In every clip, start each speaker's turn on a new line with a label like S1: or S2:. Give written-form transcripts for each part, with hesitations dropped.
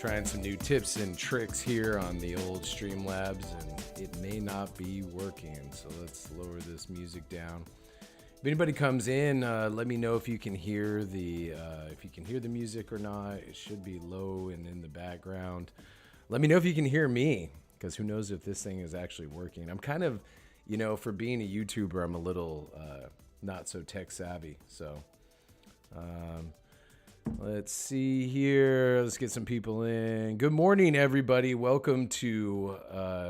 S1: Trying some new tips and tricks here on the old Streamlabs, and it may not be working. So let's lower this music down. If anybody comes in, let me know if you can hear the music or not. It should be low and in the background. Let me know if you can hear me, because who knows if this thing is actually working. I'm kind of, for being a YouTuber, I'm a little not so tech savvy. So let's see here. Let's get some people in. Good morning, everybody. Welcome to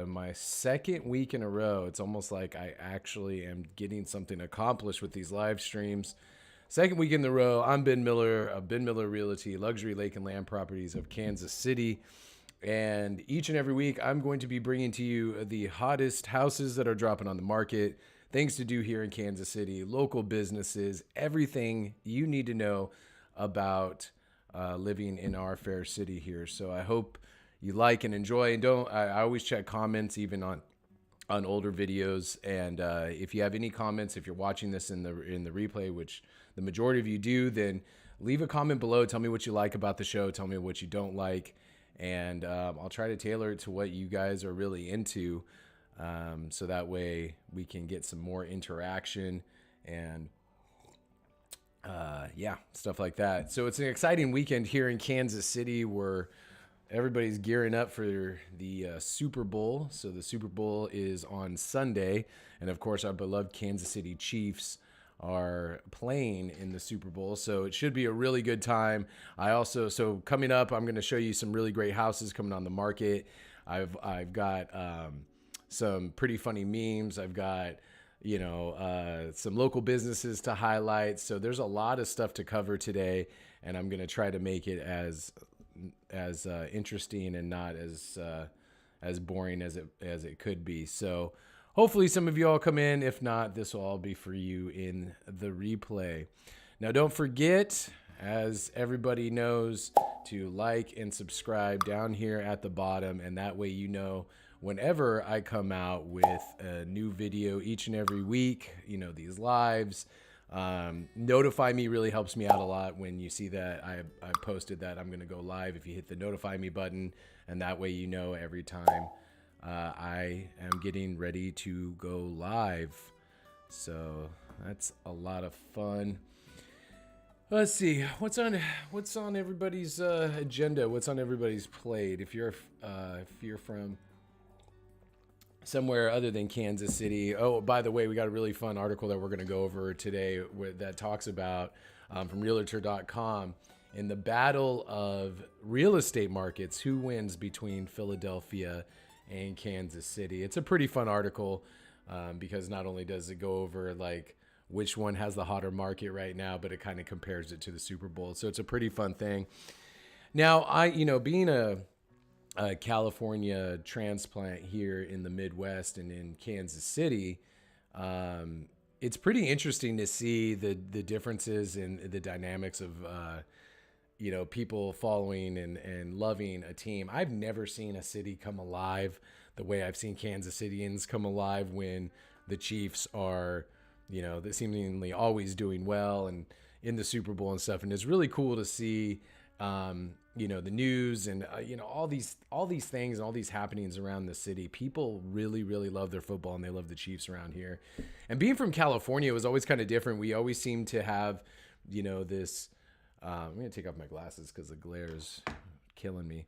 S1: my second week in a row. It's almost like I actually am getting something accomplished with these live streams. Second week in a row. I'm Ben Miller of Ben Miller Realty, Luxury Lake and Land Properties of Kansas City. And each and every week, I'm going to be bringing to you the hottest houses that are dropping on the market, things to do here in Kansas City, local businesses, everything you need to know about living in our fair city here. So I hope you like and enjoy. And I always check comments even on older videos. And if you have any comments, if you're watching this in the replay, which the majority of you do, then leave a comment below. Tell me what you like about the show. Tell me what you don't like. And I'll try to tailor it to what you guys are really into. So that way we can get some more interaction and stuff like that. So it's an exciting weekend here in Kansas City where everybody's gearing up for the Super Bowl. So the Super Bowl is on Sunday. And of course, our beloved Kansas City Chiefs are playing in the Super Bowl. So it should be a really good time. So coming up, I'm going to show you some really great houses coming on the market. I've got some pretty funny memes. I've got some local businesses to highlight. So there's a lot of stuff to cover today, and I'm going to try to make it as interesting and not as boring as it could be. So hopefully some of you all come in. If not, this will all be for you in the replay. Now, don't forget, as everybody knows, to like and subscribe down here at the bottom, and that way whenever I come out with a new video each and every week, these lives, notify me really helps me out a lot when you see that I posted that I'm going to go live. If you hit the notify me button, and that way every time I am getting ready to go live. So that's a lot of fun. Let's see what's on everybody's agenda. What's on everybody's plate? If you're from somewhere other than Kansas City. Oh, by the way, we got a really fun article that we're going to go over today that talks about from Realtor.com in the battle of real estate markets, who wins between Philadelphia and Kansas City. It's a pretty fun article because not only does it go over like which one has the hotter market right now, but it kind of compares it to the Super Bowl. So it's a pretty fun thing. Now, being a California transplant here in the Midwest and in Kansas City, it's pretty interesting to see the differences in the dynamics of people following and loving a team. I've never seen a city come alive the way I've seen Kansas Cityans come alive when the Chiefs are seemingly always doing well and in the Super Bowl and stuff. And it's really cool to see the news and all these things and all these happenings around the city. People really, really love their football, and they love the Chiefs around here. And being from California was always kind of different. We always seem to have this I'm gonna take off my glasses because the glare is killing me.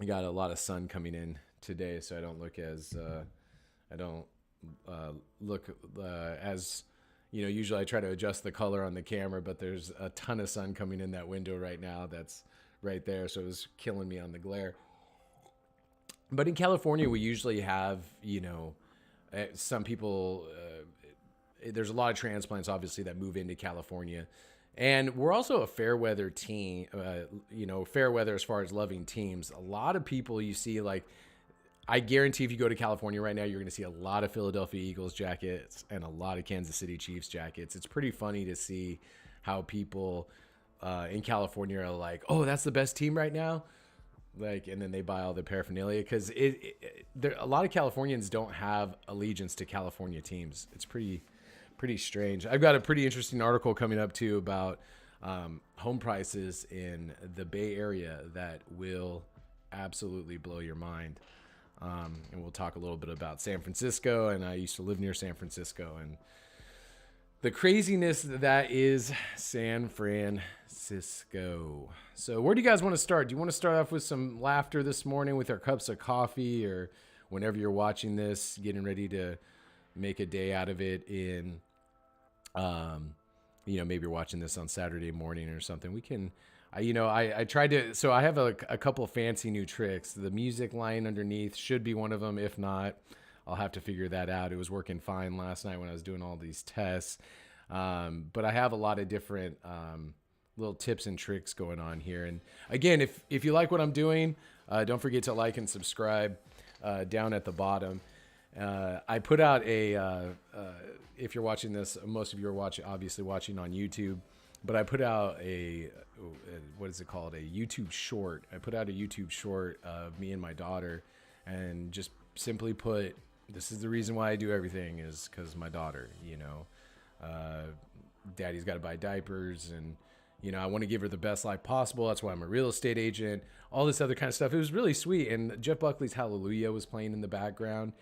S1: I got a lot of sun coming in today, so I don't look as usually I try to adjust the color on the camera, but there's a ton of sun coming in that window right now. That's right there. So it was killing me on the glare. But in California, we usually have, some people, there's a lot of transplants, obviously, that move into California. And we're also a fair weather team, fair weather as far as loving teams. A lot of people you see, like, I guarantee if you go to California right now, you're going to see a lot of Philadelphia Eagles jackets and a lot of Kansas City Chiefs jackets. It's pretty funny to see how people in California are like, oh, that's the best team right now. Like, and then they buy all the paraphernalia because a lot of Californians don't have allegiance to California teams. It's pretty strange. I've got a pretty interesting article coming up too about home prices in the Bay Area that will absolutely blow your mind. And we'll talk a little bit about San Francisco. And I used to live near San Francisco, and the craziness that is San Francisco. So where do you guys want to start? Do you want to start off with some laughter this morning with our cups of coffee, or whenever you're watching this, getting ready to make a day out of it in, maybe you're watching this on Saturday morning or something. We can, I tried to, so I have a couple fancy new tricks. The music line underneath should be one of them. If not, I'll have to figure that out. It was working fine last night when I was doing all these tests. But I have a lot of different little tips and tricks going on here. And again, if you like what I'm doing, don't forget to like and subscribe down at the bottom. I put out if you're watching this, most of you are obviously watching on YouTube, but I put out what is it called? A YouTube short. I put out a YouTube short of me and my daughter, and just simply put, this is the reason why I do everything, is because my daughter, daddy's got to buy diapers, and, I want to give her the best life possible. That's why I'm a real estate agent, all this other kind of stuff. It was really sweet. And Jeff Buckley's Hallelujah was playing in the background.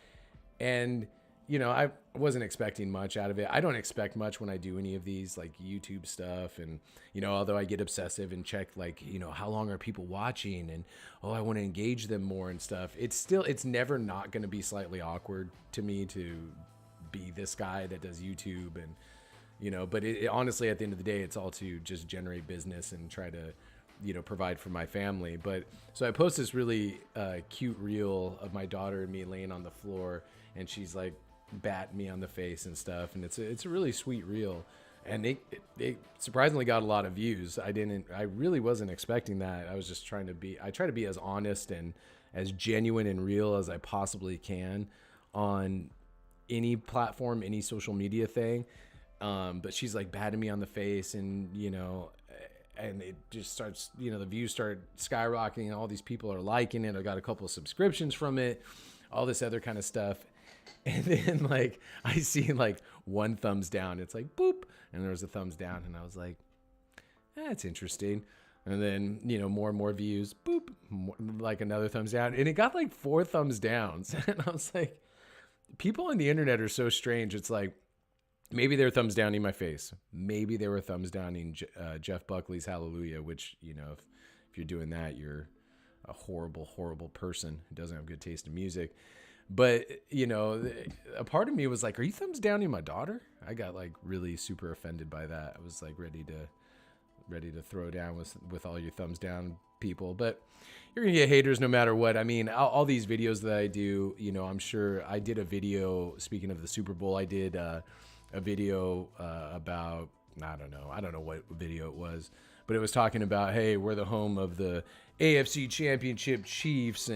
S1: And, I wasn't expecting much out of it. I don't expect much when I do any of these like YouTube stuff. And, although I get obsessive and check like, how long are people watching, and, I want to engage them more and stuff. It's never not going to be slightly awkward to me to be this guy that does YouTube, and, but it honestly, at the end of the day, it's all to just generate business and try to, provide for my family. But so I post this really cute reel of my daughter and me laying on the floor, and she's like batting me on the face and stuff. And it's a really sweet reel, and it surprisingly got a lot of views. I really wasn't expecting that. I was just I try to be as honest and as genuine and real as I possibly can on any platform, any social media thing. But she's like batting me on the face, and, and it just starts, the views start skyrocketing, and all these people are liking it. I got a couple of subscriptions from it, all this other kind of stuff. And then like, I see like one thumbs down. It's like, boop. And there was a thumbs down, and I was like, that's interesting. And then, more and more views, boop, like another thumbs down. And it got like 4 thumbs downs. And I was like, people on the internet are so strange. It's like, maybe they were thumbs downing my face. Maybe they were thumbs downing Jeff Buckley's Hallelujah, which, if you're doing that, you're a horrible, horrible person who doesn't have good taste in music. But, a part of me was like, are you thumbs downing my daughter? I got like really super offended by that. I was like ready to throw down with all your thumbs down people. But you're going to get haters no matter what. I mean, all these videos that I do, I'm sure I did a video, speaking of the Super Bowl, I did a video about, I don't know what video it was, but it was talking about, hey, we're the home of the AFC Championship Chiefs,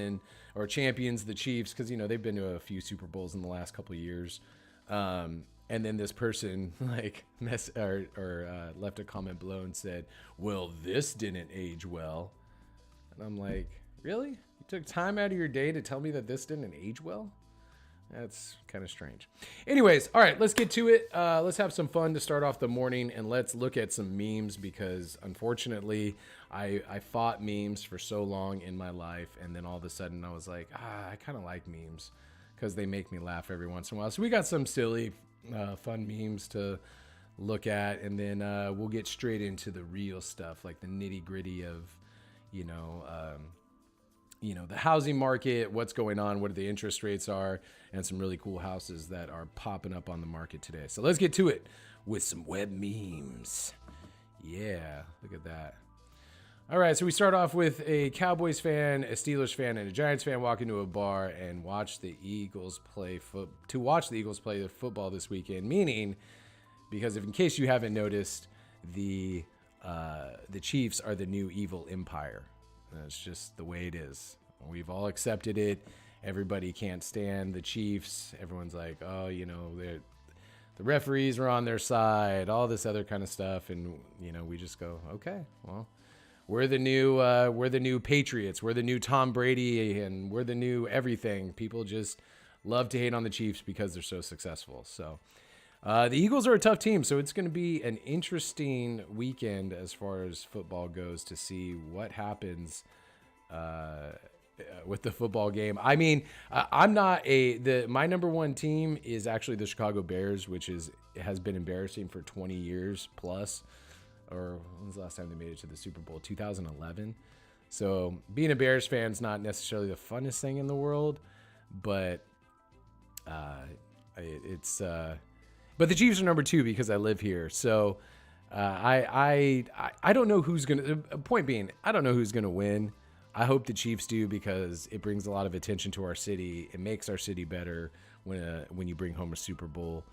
S1: or champions, the Chiefs, because, they've been to a few Super Bowls in the last couple of years. And then this person like left a comment below and said, well, this didn't age well. And I'm like, really? You took time out of your day to tell me that this didn't age well? That's kind of strange. Anyways, all right, let's get to it. Let's have some fun to start off the morning, and let's look at some memes, because unfortunately I fought memes for so long in my life, and then all of a sudden I was like, I kind of like memes because they make me laugh every once in a while. So we got some silly, fun memes to look at, and then we'll get straight into the real stuff, like the nitty gritty of, the housing market, what's going on, what the interest rates are, and some really cool houses that are popping up on the market today. So let's get to it with some web memes. Yeah, look at that. All right, so we start off with a Cowboys fan, a Steelers fan, and a Giants fan walk into a bar and watch the Eagles play the football this weekend. Meaning, because in case you haven't noticed, the Chiefs are the new evil empire. That's just the way it is. We've all accepted it. Everybody can't stand the Chiefs. Everyone's like, oh, the referees are on their side, all this other kind of stuff. And, we just go, okay, well, we're the new Patriots. We're the new Tom Brady, and we're the new everything. People just love to hate on the Chiefs because they're so successful. So The Eagles are a tough team, so it's going to be an interesting weekend as far as football goes to see what happens with the football game. I mean, I'm not my number one team is actually the Chicago Bears, which has been embarrassing for 20 years plus. Or when's the last time they made it to the Super Bowl? 2011. So being a Bears fan is not necessarily the funnest thing in the world, but but the Chiefs are number two because I live here. So I don't know who's gonna. Point being, I don't know who's gonna win. I hope the Chiefs do because it brings a lot of attention to our city. It makes our city better when you bring home a Super Bowl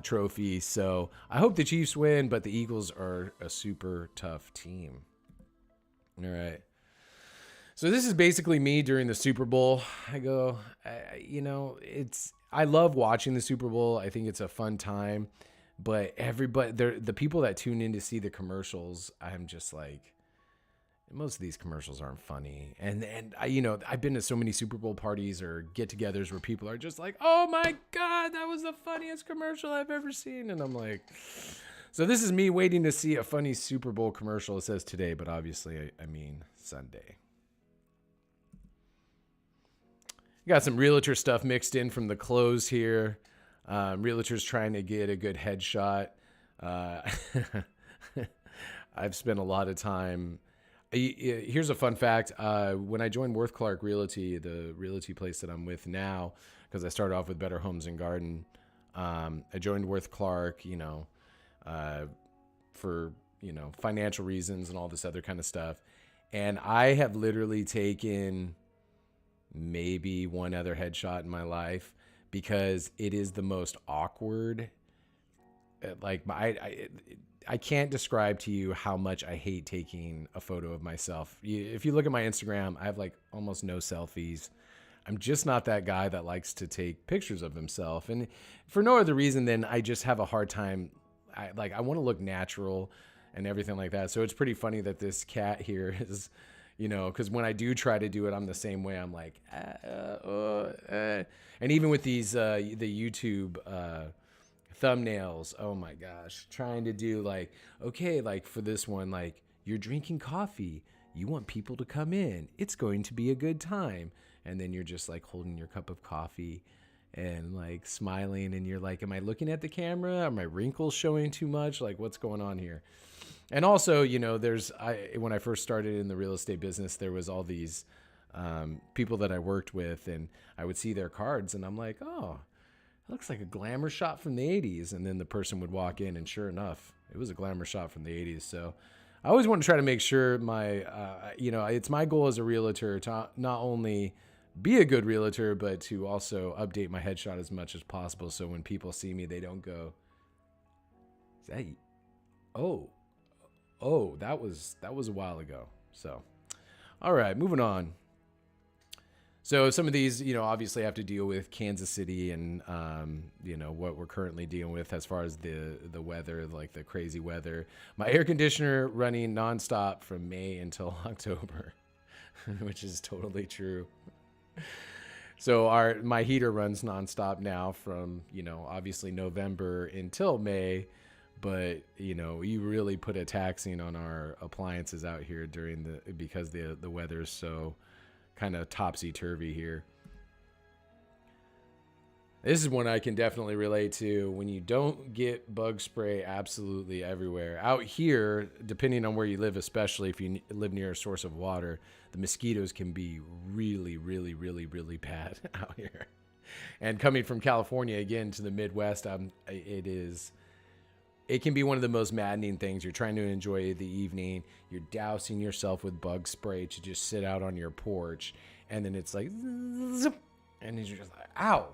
S1: trophy. So I hope the Chiefs win, but the Eagles are a super tough team. All right. So this is basically me during the Super Bowl. I love watching the Super Bowl. I think it's a fun time, but the people that tune in to see the commercials, I'm just like, most of these commercials aren't funny. And I've been to so many Super Bowl parties or get-togethers where people are just like, "Oh my God, that was the funniest commercial I've ever seen." And I'm like, so this is me waiting to see a funny Super Bowl commercial. It says today, but obviously I mean Sunday. Got some realtor stuff mixed in from the close here. Realtors trying to get a good headshot. I've spent a lot of time. Here's a fun fact. When I joined Worth Clark Realty, the realty place that I'm with now, because I started off with Better Homes and Garden, I joined Worth Clark, for, financial reasons and all this other kind of stuff. And I have literally taken maybe one other headshot in my life because it is the most awkward. Like I can't describe to you how much I hate taking a photo of myself. If you look at my Instagram, I have like almost no selfies. I'm just not that guy that likes to take pictures of himself. And for no other reason than I just have a hard time. I want to look natural and everything like that. So it's pretty funny that this cat here is, because when I do try to do it, I'm the same way. I'm like, and even with these, the YouTube, thumbnails, oh my gosh, trying to do like, okay, like for this one, like you're drinking coffee, you want people to come in, it's going to be a good time, and then you're just like holding your cup of coffee and like smiling, and you're like, am I looking at the camera, are my wrinkles showing too much, like what's going on here? And also, when I first started in the real estate business, there was all these people that I worked with, and I would see their cards and I'm like, oh, it looks like a glamour shot from the 80s. And then the person would walk in, and sure enough, it was a glamour shot from the 80s. So I always want to try to make sure it's my goal as a realtor to not only be a good realtor, but to also update my headshot as much as possible. So when people see me, they don't go, is that, that was a while ago. So, all right, moving on. So some of these, obviously have to deal with Kansas City and, what we're currently dealing with as far as the weather, like the crazy weather. My air conditioner running nonstop from May until October, which is totally true. So my heater runs nonstop now from, obviously November until May. But, you really put a taxing on our appliances out here because the weather is so kind of topsy-turvy here. This is one I can definitely relate to. When you don't get bug spray absolutely everywhere. Out here, depending on where you live, especially if you live near a source of water, the mosquitoes can be really, really, really, really bad out here. And coming from California, again, to the Midwest, it can be one of the most maddening things. You're trying to enjoy the evening. You're dousing yourself with bug spray to just sit out on your porch. And then it's like, zip, and you're just like, ow.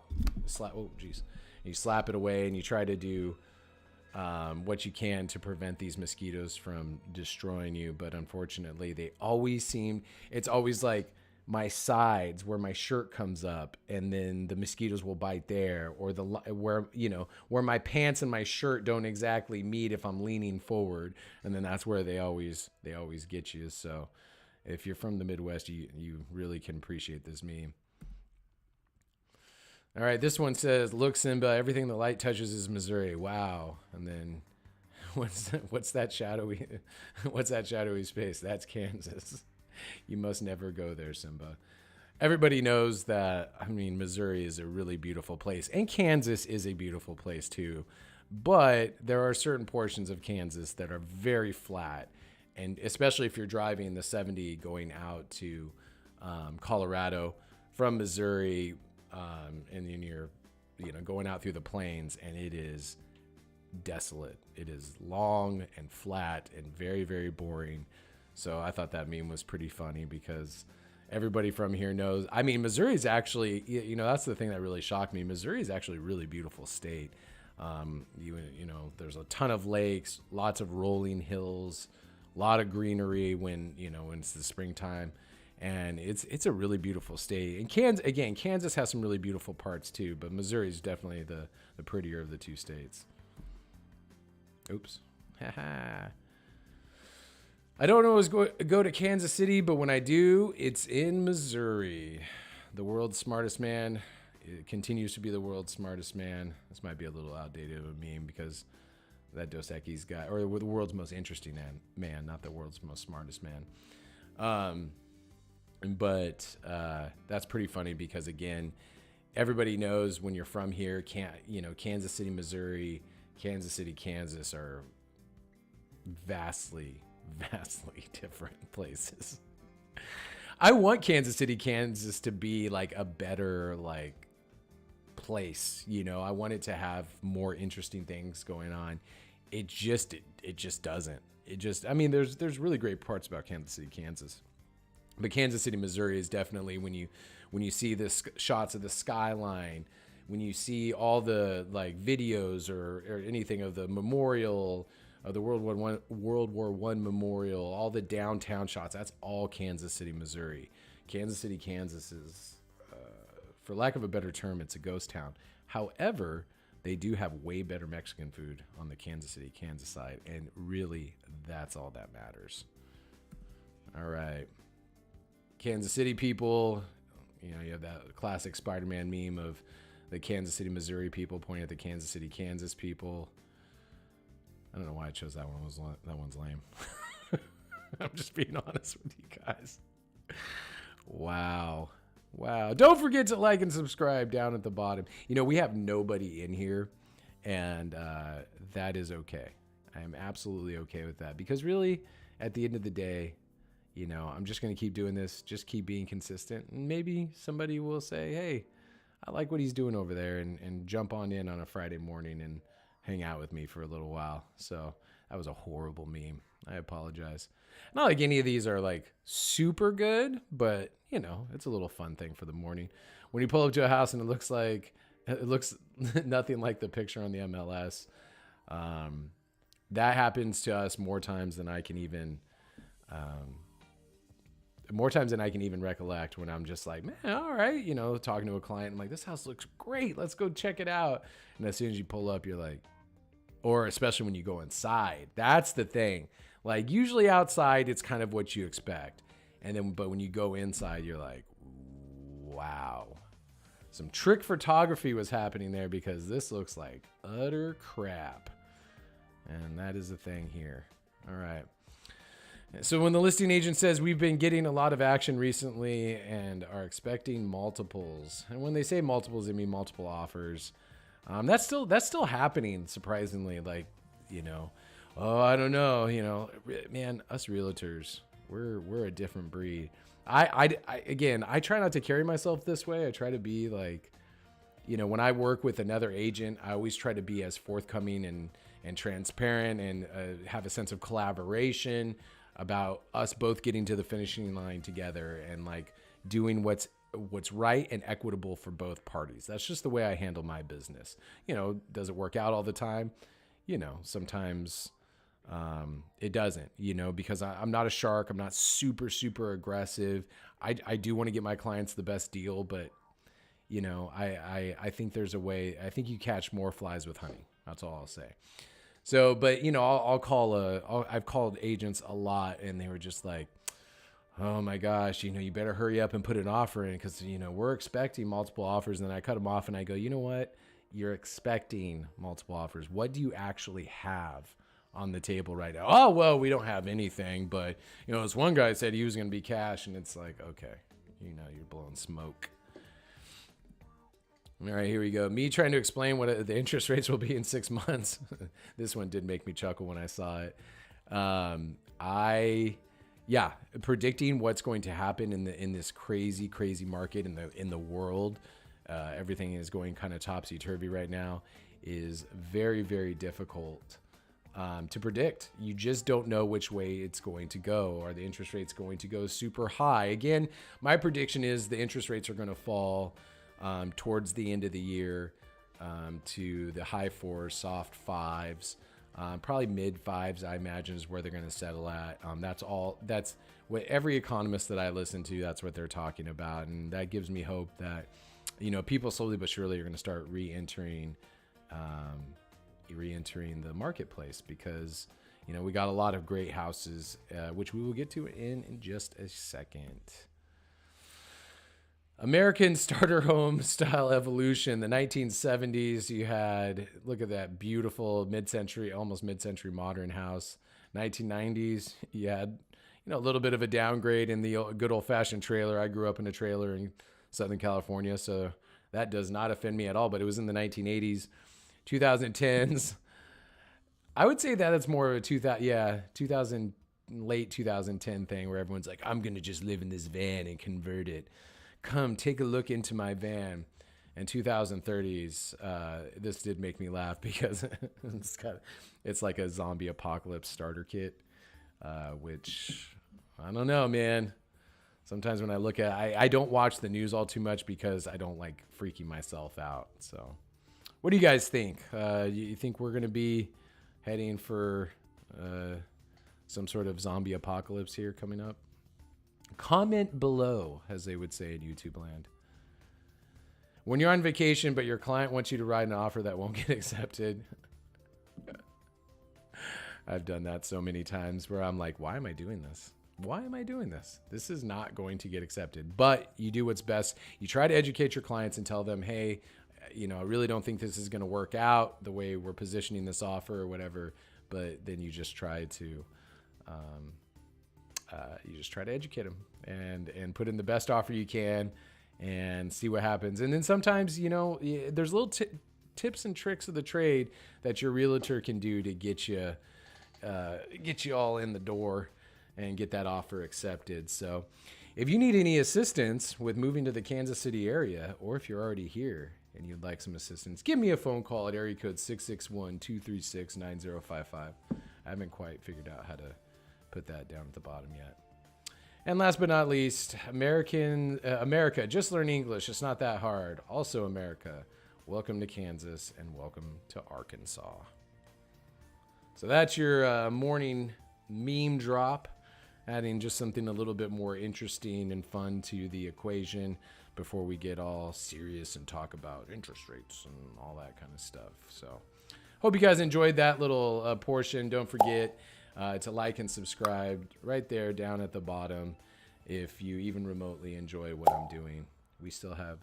S1: You slap it away, and you try to do what you can to prevent these mosquitoes from destroying you. But unfortunately, it's always like my sides where my shirt comes up, and then the mosquitoes will bite there, or where my pants and my shirt don't exactly meet if I'm leaning forward, and then that's where they always get you. So if you're from the Midwest, you really can appreciate this meme. All right, this one says, "Look, Simba, everything the light touches is Missouri." Wow. And then what's that shadowy what's that shadowy space? That's Kansas. You must never go there, Simba. Everybody knows that, I mean, Missouri is a really beautiful place, and Kansas is a beautiful place too. But there are certain portions of Kansas that are very flat, and especially if you're driving the 70 going out to Colorado from Missouri, and then you're, going out through the plains, and it is desolate. It is long and flat and very, very boring. So I thought that meme was pretty funny because everybody from here knows. I mean, Missouri is actually, that's the thing that really shocked me. Missouri is actually a really beautiful state. There's a ton of lakes, lots of rolling hills, a lot of greenery when it's the springtime. And it's a really beautiful state. And Kansas has some really beautiful parts too, but Missouri is definitely the prettier of the two states. Oops. I don't always go to Kansas City, but when I do, it's in Missouri. The world's smartest man. It continues to be the world's smartest man. This might be a little outdated of a meme because that Dos Equis guy, or the world's most interesting man, not the world's most smartest man. But that's pretty funny because, again, everybody knows when you're from here, Kansas City, Missouri, Kansas City, Kansas are vastly different places. I want Kansas City, Kansas to be like a better place. I want it to have more interesting things going on. It just doesn't. There's really great parts about Kansas City, Kansas. But Kansas City, Missouri is definitely when you see the shots of the skyline, when you see all the videos or anything of the memorial of the World War I memorial, all the downtown shots, that's all Kansas City, Missouri. Kansas City, Kansas is, for lack of a better term, it's a ghost town. However, they do have way better Mexican food on the Kansas City, Kansas side, and really, that's all that matters. All right. Kansas City people, you have that classic Spider-Man meme of the Kansas City, Missouri people pointing at the Kansas City, Kansas people. I don't know why I chose that one. That one's lame. I'm just being honest with you guys. Wow. Don't forget to like and subscribe down at the bottom. We have nobody in here, and that is okay. I am absolutely okay with that because really, at the end of the day, I'm just going to keep doing this, just keep being consistent, and maybe somebody will say, hey, I like what he's doing over there, and jump on a Friday morning and hang out with me for a little while. So that was a horrible meme. I apologize. Not like any of these are super good, but it's a little fun thing for the morning. When you pull up to a house and it looks nothing like the picture on the MLS, that happens to us more times than I can even recollect, when I'm just like, man, all right, talking to a client, I'm like, this house looks great, let's go check it out. And as soon as you pull up, you're like, or especially when you go inside, that's the thing. Usually outside, it's kind of what you expect. But when you go inside, you're like, wow. Some trick photography was happening there because this looks like utter crap. And that is the thing here. All right. So when the listing agent says we've been getting a lot of action recently and are expecting multiples, and when they say multiples, they mean multiple offers. That's still happening, surprisingly. I don't know, man, us realtors, we're a different breed. I try not to carry myself this way. I try to be when I work with another agent, I always try to be as forthcoming and transparent and have a sense of collaboration about us both getting to the finishing line together and doing what's right and equitable for both parties. That's just the way I handle my business. Does it work out all the time? Sometimes it doesn't, because I'm not a shark. I'm not super, super aggressive. I do want to get my clients the best deal, but I think there's a way. I think you catch more flies with honey. That's all I'll say. So, but I've called agents a lot, and they were just like, oh my gosh, you better hurry up and put an offer in because, we're expecting multiple offers. And then I cut them off and I go, you know what? You're expecting multiple offers. What do you actually have on the table right now? Oh, well, we don't have anything. But, this one guy said he was going to be cash. And it's like, okay, you're blowing smoke. All right, here we go. Me trying to explain what the interest rates will be in 6 months. This one did make me chuckle when I saw it. Predicting what's going to happen in this crazy market in the world. Everything is going kind of topsy-turvy right now, is very, very difficult to predict. You just don't know which way it's going to go. Are the interest rates going to go super high? Again, my prediction is the interest rates are going to fall towards the end of the year to the high fours, soft fives, probably mid fives, I imagine, is where they're going to settle at. That's what every economist that I listen to, that's what they're talking about. And that gives me hope that, people slowly but surely are going to start re-entering the marketplace because, we got a lot of great houses, which we will get to in just a second. American starter home style evolution. The 1970s, you had, look at that beautiful almost mid-century modern house. 1990s, you had, a little bit of a downgrade in the good old-fashioned trailer. I grew up in a trailer in Southern California, so that does not offend me at all, but it was in the 1980s. 2010s, I would say that it's more of a 2000, late 2010 thing where everyone's like, I'm going to just live in this van and convert it. Come take a look into my van. And 2030s, this did make me laugh because it's like a zombie apocalypse starter kit, which I don't know, man. Sometimes when I look at I don't watch the news all too much because I don't like freaking myself out. So what do you guys think? You think we're going to be heading for some sort of zombie apocalypse here coming up? Comment below, as they would say in YouTube land. When you're on vacation, but your client wants you to write an offer that won't get accepted. I've done that so many times where I'm like, why am I doing this? Why am I doing this? This is not going to get accepted. But you do what's best. You try to educate your clients and tell them, hey, I really don't think this is going to work out the way we're positioning this offer or whatever. But then you just try to educate them and put in the best offer you can and see what happens. And then sometimes, there's little tips and tricks of the trade that your realtor can do to get you all in the door and get that offer accepted. So if you need any assistance with moving to the Kansas City area, or if you're already here and you'd like some assistance, give me a phone call at area code 661-236-9055. I haven't quite figured out how to put that down at the bottom yet. And last but not least, America, just learn English. It's not that hard. Also, America, welcome to Kansas and welcome to Arkansas. So that's your morning meme drop, adding just something a little bit more interesting and fun to the equation before we get all serious and talk about interest rates and all that kind of stuff. So hope you guys enjoyed that little portion. Don't forget to like and subscribe right there down at the bottom if you even remotely enjoy what I'm doing. We still have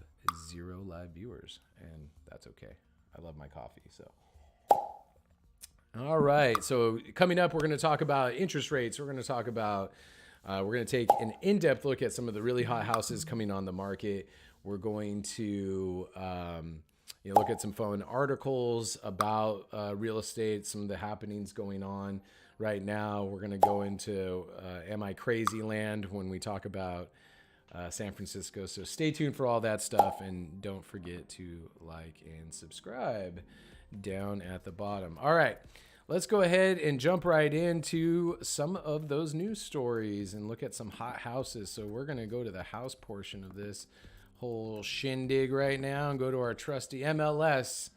S1: 0 live viewers, and that's okay. I love my coffee. So all right, so coming up, we're going to talk about interest rates. We're going to talk about we're going to take an in-depth look at some of the really hot houses coming on the market. We're going to look at some fun articles about real estate, some of the happenings going on right now. We're going to go into Am I Crazy Land when we talk about San Francisco. So stay tuned for all that stuff. And don't forget to like and subscribe down at the bottom. All right, let's go ahead and jump right into some of those news stories and look at some hot houses. So we're going to go to the house portion of this whole shindig right now and go to our trusty MLS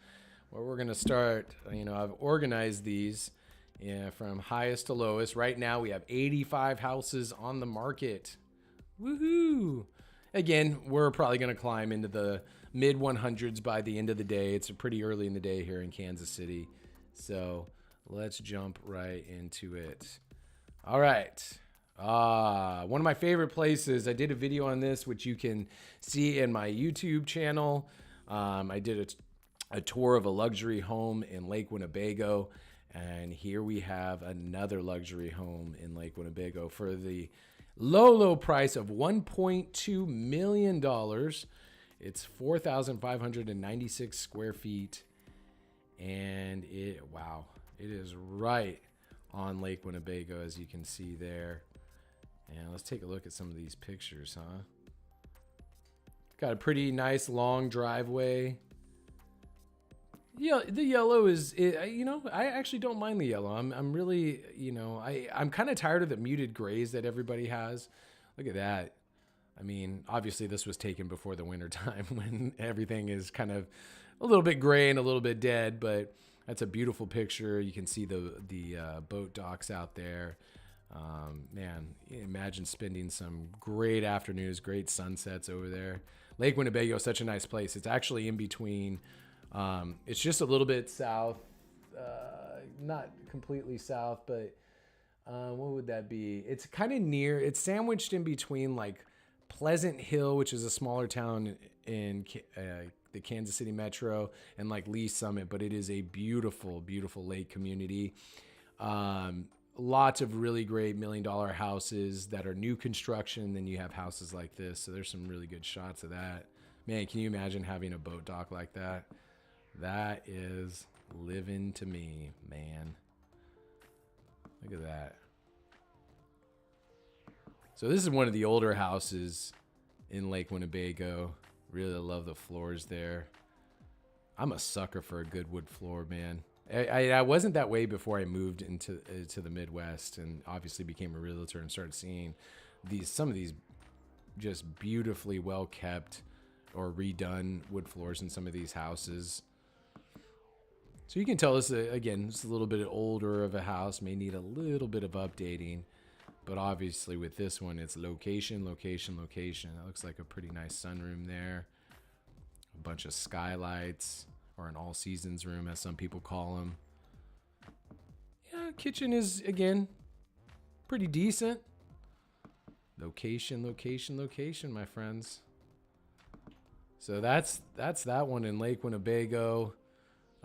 S1: where we're going to start. I've organized these from highest to lowest. Right now we have 85 houses on the market. Woohoo! Again, we're probably going to climb into the mid 100s by the end of the day. It's pretty early in the day here in Kansas City. So let's jump right into it. All right. One of my favorite places. I did a video on this, which you can see in my YouTube channel. I did a tour of a luxury home in Lake Winnebago. And here we have another luxury home in Lake Winnebago for the low price of $1.2 million. It's 4,596 square feet. And it is right on Lake Winnebago, as you can see there. And let's take a look at some of these pictures, huh? Got a pretty nice long driveway. Yeah, the yellow is, I actually don't mind the yellow. I'm really, I'm kind of tired of the muted grays that everybody has. Look at that. I mean, obviously this was taken before the winter time when everything is kind of a little bit gray and a little bit dead, but that's a beautiful picture. You can see the boat docks out there. Man, imagine spending some great afternoons, great sunsets over there. Lake Winnebago is such a nice place. It's actually in between. It's just a little bit south, not completely south, but what would that be? It's kind of near, it's sandwiched in between like Pleasant Hill, which is a smaller town in the Kansas City metro, and like Lee Summit, but it is a beautiful, beautiful lake community. Lots of really great $1 million houses that are new construction. Then you have houses like this. So there's some really good shots of that. Man, can you imagine having a boat dock like that? That is living to me, man. Look at that. So this is one of the older houses in Lake Winnebago. Really love the floors there. I'm a sucker for a good wood floor, man. I wasn't that way before I moved into the Midwest and obviously became a realtor and started seeing some of these just beautifully well kept or redone wood floors in some of these houses. So you can tell this, again, it's a little bit older of a house, may need a little bit of updating, but obviously with this one, it's location. That looks like a pretty nice sunroom there. A bunch of skylights, or an all seasons room, as some people call them. Yeah, kitchen is, again, pretty decent. Location, my friends. So that's that one in Lake Winnebago,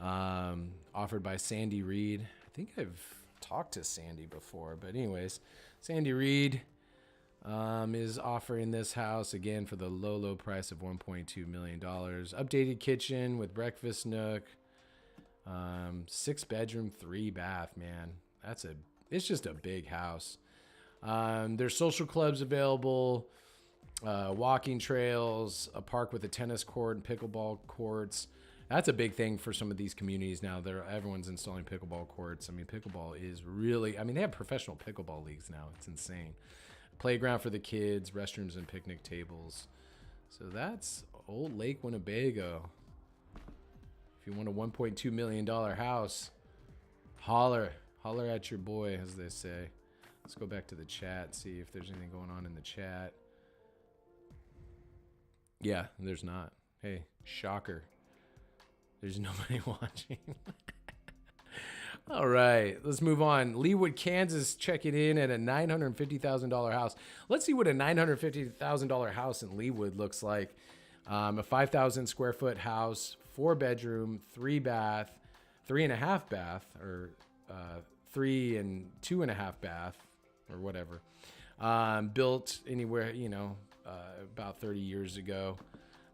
S1: offered by Sandy Reed. I think I've talked to Sandy before, but anyways, Sandy Reed is offering this house again for the low price of $1.2 million. Updated kitchen with breakfast nook, 6 bedroom, 3 bath. Man, it's just a big house. There's social clubs available, walking trails, a park with a tennis court and pickleball courts. That's a big thing for some of these communities now. Everyone's installing pickleball courts. I mean, pickleball is really, they have professional pickleball leagues now. It's insane. Playground for the kids, restrooms and picnic tables. So that's old Lake Winnebago. If you want a $1.2 million house, holler at your boy, as they say. Let's go back to the chat, see if there's anything going on in the chat. Yeah, there's not. Hey, shocker. There's nobody watching. All right, let's move on. Leawood, Kansas, checking in at a $950,000 house. Let's see what a $950,000 house in Leawood looks like. A 5,000 square foot house, 4 bedroom, 3 bath, 3.5 bath, or 3 and 2.5 bath, or whatever. Built anywhere, about 30 years ago.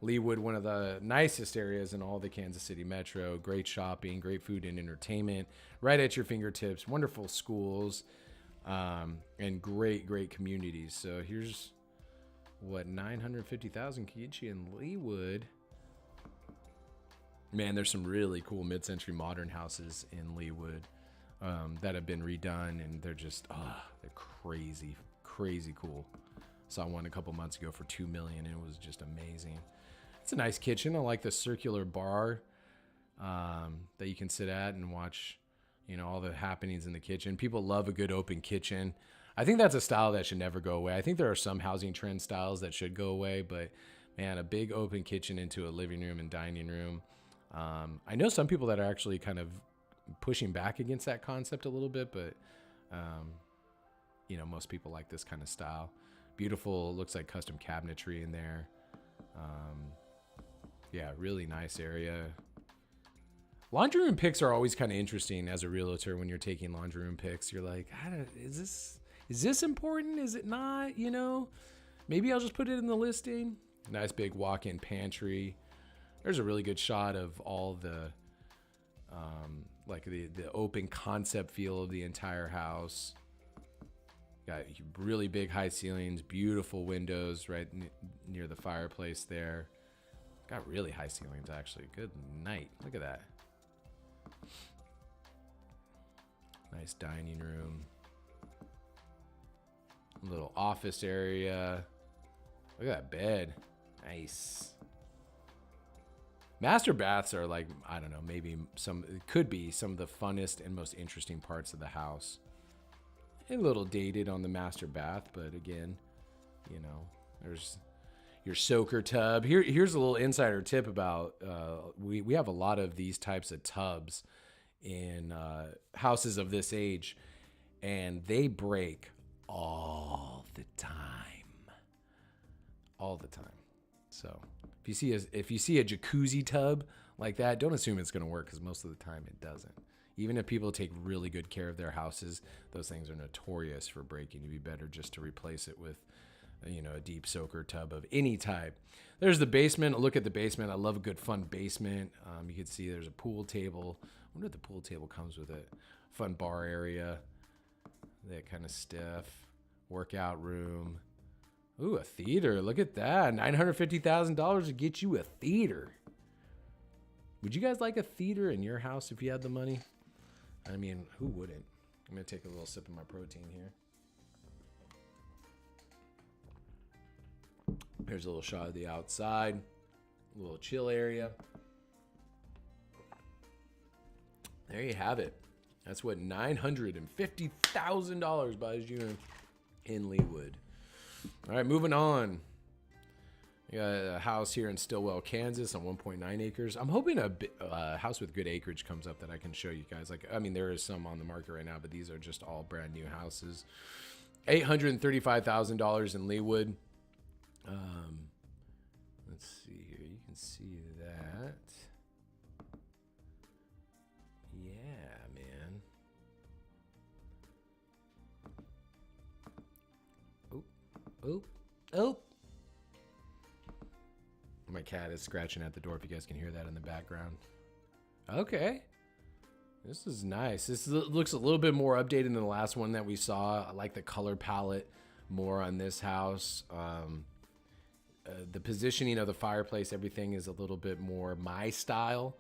S1: Leawood, one of the nicest areas in all the Kansas City metro. Great shopping, great food and entertainment, right at your fingertips. Wonderful schools, and great communities. So here's what $950,000 can get you in Leawood. Man, there's some really cool mid-century modern houses in Leawood that have been redone, and they're just they're crazy cool. Saw one a couple months ago for $2 million, and it was just amazing. It's a nice kitchen. I like the circular bar that you can sit at and watch, all the happenings in the kitchen. People love a good open kitchen. I think that's a style that should never go away. I think there are some housing trend styles that should go away, but man, a big open kitchen into a living room and dining room. I know some people that are actually kind of pushing back against that concept a little bit, but most people like this kind of style. Beautiful, looks like custom cabinetry in there. Yeah, really nice area. Laundry room picks are always kind of interesting as a realtor. When you're taking laundry room picks, you're like, is this important? Is it not? Maybe I'll just put it in the listing. Nice big walk-in pantry. There's a really good shot of all the like the open concept feel of the entire house. Got really big high ceilings, beautiful windows right near the fireplace there. Got really high ceilings, actually. Good night. Look at that. Nice dining room. Little office area. Look at that bed. Nice. Master baths are like, I don't know, maybe it could be some of the funnest and most interesting parts of the house. A little dated on the master bath, but again, there's your soaker tub. Here's a little insider tip about we have a lot of these types of tubs in houses of this age, and they break all the time. So if you see a jacuzzi tub like that, don't assume it's going to work, because most of the time it doesn't. Even if people take really good care of their houses, those things are notorious for breaking. It'd be better just to replace it with, a deep soaker tub of any type. There's the basement. Look at the basement. I love a good fun basement. You can see there's a pool table. I wonder if the pool table comes with it. Fun bar area. That kind of stuff. Workout room. Ooh, a theater. Look at that. $950,000 to get you a theater. Would you guys like a theater in your house if you had the money? I mean, who wouldn't? I'm going to take a little sip of my protein here. Here's a little shot of the outside. A little chill area. There you have it. That's what $950,000 buys you in Leawood. All right, moving on. We got a house here in Stillwell, Kansas on 1.9 acres. I'm hoping a house with good acreage comes up that I can show you guys. There is some on the market right now, but these are just all brand new houses. $835,000 in Leawood. Let's see here. You can see that. Yeah, man. Oh. My cat is scratching at the door, if you guys can hear that in the background. Okay. This is nice. This looks a little bit more updated than the last one that we saw. I like the color palette more on this house. The positioning of the fireplace, everything is a little bit more my style.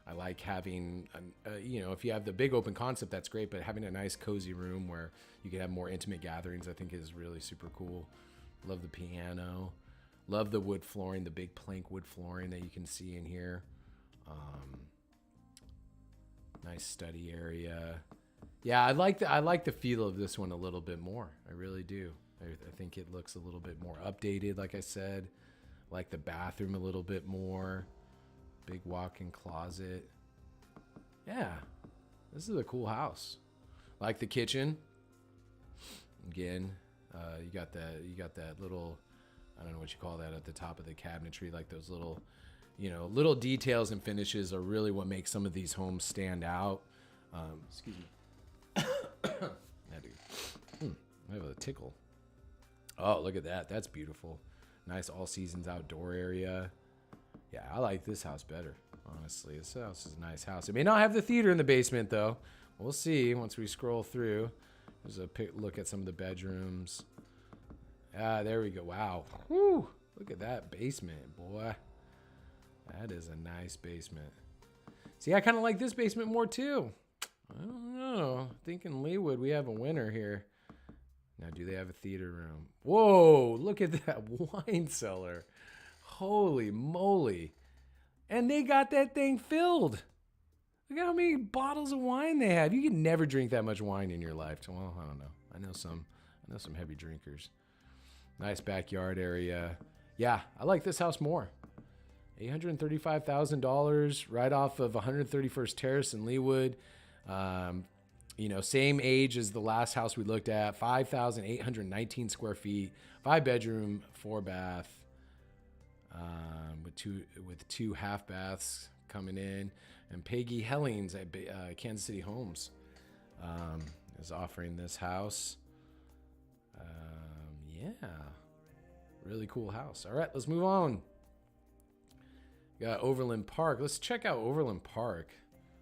S1: I like having, if you have the big open concept, that's great, but having a nice cozy room where you can have more intimate gatherings, I think is really super cool. Love the piano. Love the wood flooring, the big plank wood flooring that you can see in here. Nice study area. Yeah, I like the feel of this one a little bit more. I really do. I think it looks a little bit more updated, like I said. I like the bathroom a little bit more. Big walk-in closet. Yeah, this is a cool house. Like the kitchen. Again, you got that little, I don't know what you call that at the top of the cabinetry, like those little, little details and finishes are really what makes some of these homes stand out. Excuse me. I have a tickle. Oh, look at that. That's beautiful. Nice all seasons outdoor area. Yeah, I like this house better, honestly. This house is a nice house. It may not have the theater in the basement, though. We'll see once we scroll through. There's a look at some of the bedrooms. Ah, there we go. Wow. Woo. Look at that basement, boy. That is a nice basement. See, I kind of like this basement more, too. I don't know. I think in Leawood, we have a winner here. Now, do they have a theater room? Whoa, look at that wine cellar. Holy moly. And they got that thing filled. Look at how many bottles of wine they have. You can never drink that much wine in your life. Well, I don't know. I know some heavy drinkers. Nice backyard area. Yeah, I like this house more. $835,000 right off of 131st Terrace in Leawood. You know, same age as the last house we looked at, 5,819 square feet, 5 bedroom, 4 bath, with two half baths coming in. And Peggy Hellings at Kansas City Homes is offering this house. Yeah, really cool house. All right, let's move on. Got Overland Park. Let's check out Overland Park.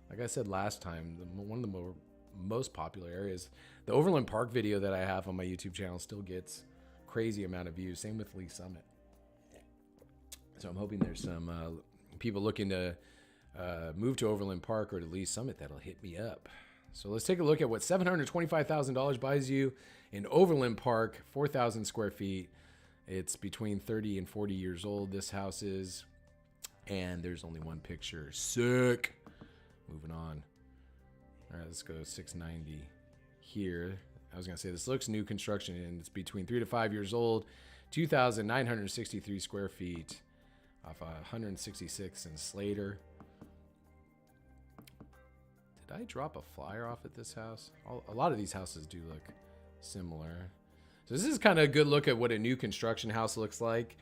S1: Like I said last time, one of the most popular areas. The Overland Park video that I have on my YouTube channel still gets crazy amount of views. Same with Lee Summit. So I'm hoping there's some people looking to move to Overland Park or to Lee Summit that'll hit me up. So let's take a look at what $725,000 buys you in Overland Park, 4,000 square feet. It's between 30 and 40 years old, this house is. And there's only one picture. Sick. Moving on. All right, let's go 690 here. I was going to say this looks new construction, and it's between 3 to 5 years old. 2,963 square feet off 166 in Slater. Did I drop a flyer off at this house? A lot of these houses do look similar. So this is kind of a good look at what a new construction house looks like.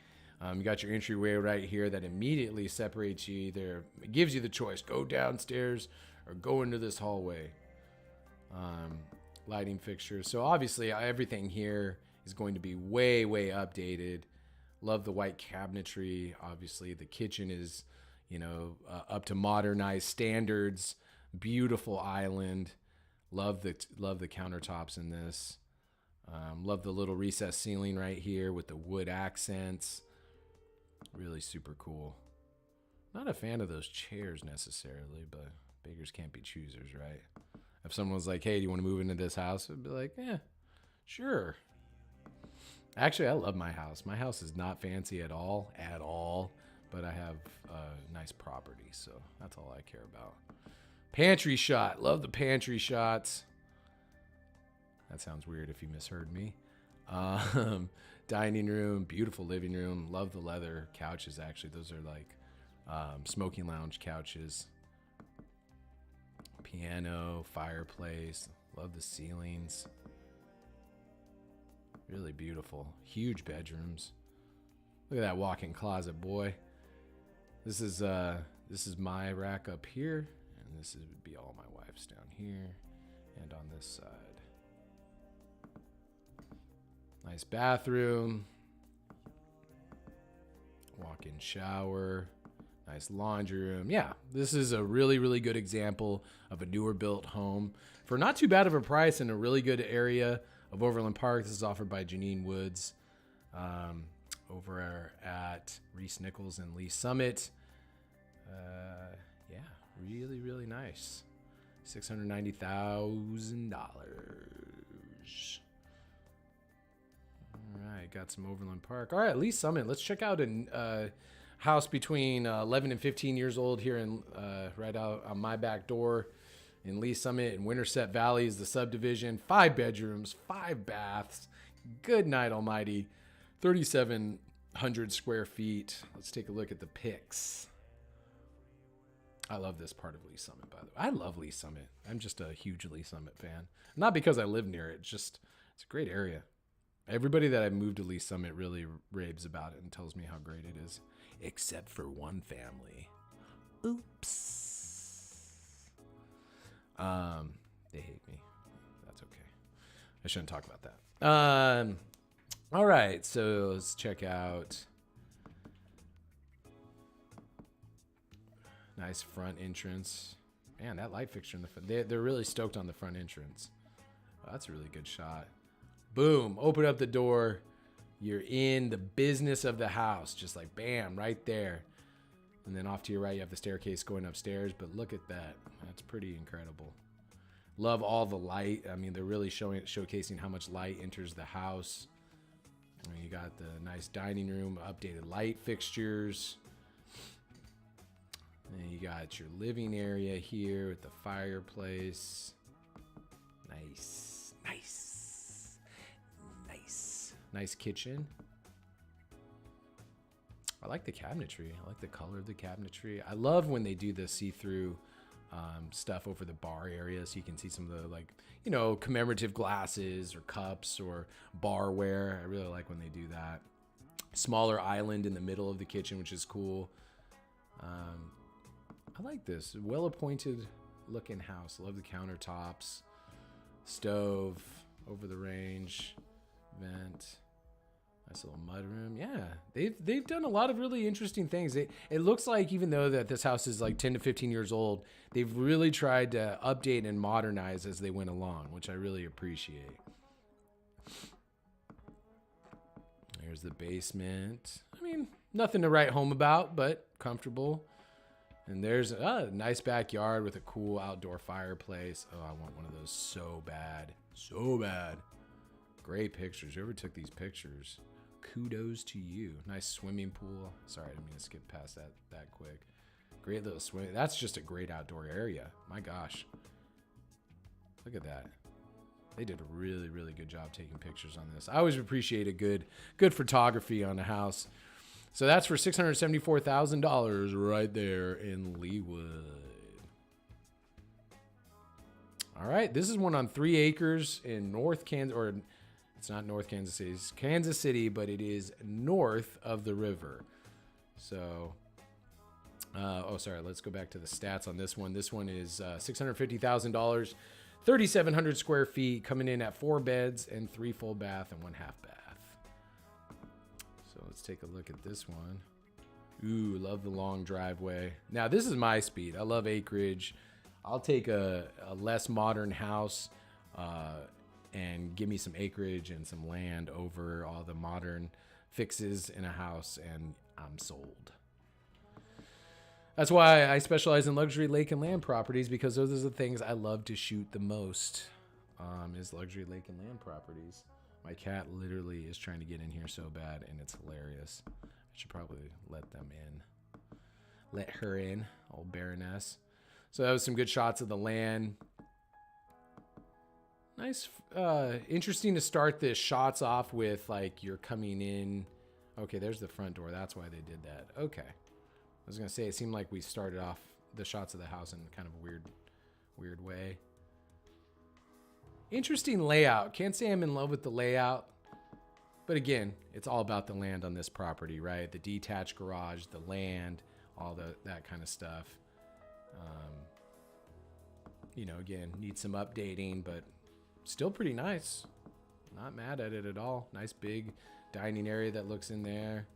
S1: You got your entryway right here that immediately separates you. Either it gives you the choice, go downstairs or go into this hallway. Lighting fixtures. So obviously everything here is going to be way, way updated. Love the white cabinetry. Obviously the kitchen is, up to modernized standards. Beautiful island. Love the countertops in this. Love the little recessed ceiling right here with the wood accents. Really super cool. Not a fan of those chairs necessarily, but beggars can't be choosers, right? If someone was like, hey, do you want to move into this house? I'd be like, yeah, sure. Actually, I love my house. My house is not fancy at all, but I have nice property, so that's all I care about. Pantry shot. Love the pantry shots. That sounds weird if you misheard me. Dining room, beautiful living room. Love the leather couches, actually. Those are like smoking lounge couches. Piano, fireplace. Love the ceilings. Really beautiful. Huge bedrooms. Look at that walk-in closet, boy. This is my rack up here, and this would be all my wife's down here and on this side. Nice bathroom. Walk-in shower. Nice laundry room. Yeah, this is a really, really good example of a newer built home for not too bad of a price in a really good area of Overland Park. This is offered by Janine Woods over at Reese Nichols and Lee Summit. Yeah, really, really nice. $690,000. All right, got some Overland Park. All right, Lee Summit. Let's check out a house between 11 and 15 years old here in right out on my back door in Lee Summit in Winterset Valley is the subdivision. 5 bedrooms, 5 baths. Good night, almighty. 3,700 square feet. Let's take a look at the pics. I love this part of Lee Summit, by the way. I love Lee Summit. I'm just a huge Lee Summit fan. Not because I live near it. It's a great area. Everybody that I moved to Lee Summit really raves about it and tells me how great it is. Except for one family. Oops. They hate me. That's okay. I shouldn't talk about that. All right, so let's check out. Nice front entrance. Man, that light fixture in the front. They're really stoked on the front entrance. Oh, that's a really good shot. Boom. Open up the door. You're in the business of the house. Just like bam, right there. And then off to your right, you have the staircase going upstairs. But look at that. That's pretty incredible. Love all the light. I mean, they're really showcasing how much light enters the house. I mean, you got the nice dining room, updated light fixtures. And you got your living area here with the fireplace. Nice, nice, nice. Nice kitchen. I like the cabinetry. I like the color of the cabinetry. I love when they do the see-through stuff over the bar area, so you can see some of the, like, commemorative glasses or cups or barware. I really like when they do that. Smaller island in the middle of the kitchen, which is cool. I like this well appointed looking house. Love the countertops, stove over the range, vent. Nice little mudroom. Yeah, they've done a lot of really interesting things. It looks like, even though that this house is like 10 to 15 years old, they've really tried to update and modernize as they went along, which I really appreciate. There's the basement. I mean, nothing to write home about, but comfortable. And there's a nice backyard with a cool outdoor fireplace. Oh, I want one of those so bad. So bad. Great pictures. Whoever took these pictures, kudos to you. Nice swimming pool. Sorry, I didn't mean to skip past that quick. Great little swim. That's just a great outdoor area. My gosh. Look at that. They did a really, really good job taking pictures on this. I always appreciate a good photography on a house. So that's for $674,000 right there in Leawood. All right, this is one on 3 acres in North Kansas, or it's not North Kansas City, it's Kansas City, but it is north of the river. So, sorry, let's go back to the stats on this one. This one is $650,000, 3,700 square feet, coming in at 4 beds and 3 full bath and 1 half bath. So let's take a look at this one. Ooh, love the long driveway. Now, this is my speed. I love acreage. I'll take a less modern house and give me some acreage and some land over all the modern fixes in a house, and I'm sold. That's why I specialize in luxury lake and land properties, because those are the things I love to shoot the most, is luxury lake and land properties. My cat literally is trying to get in here so bad, and it's hilarious. I should probably let them in. Let her in, old Baroness. So that was some good shots of the land. Nice, interesting to start the shots off with, like, you're coming in. Okay, there's the front door. That's why they did that. Okay. I was going to say, it seemed like we started off the shots of the house in kind of a weird way. Interesting layout. Can't say I'm in love with the layout. But again, it's all about the land on this property, right? The detached garage, the land, all that kind of stuff. Again, needs some updating, but still pretty nice. Not mad at it at all. Nice big dining area that looks in there.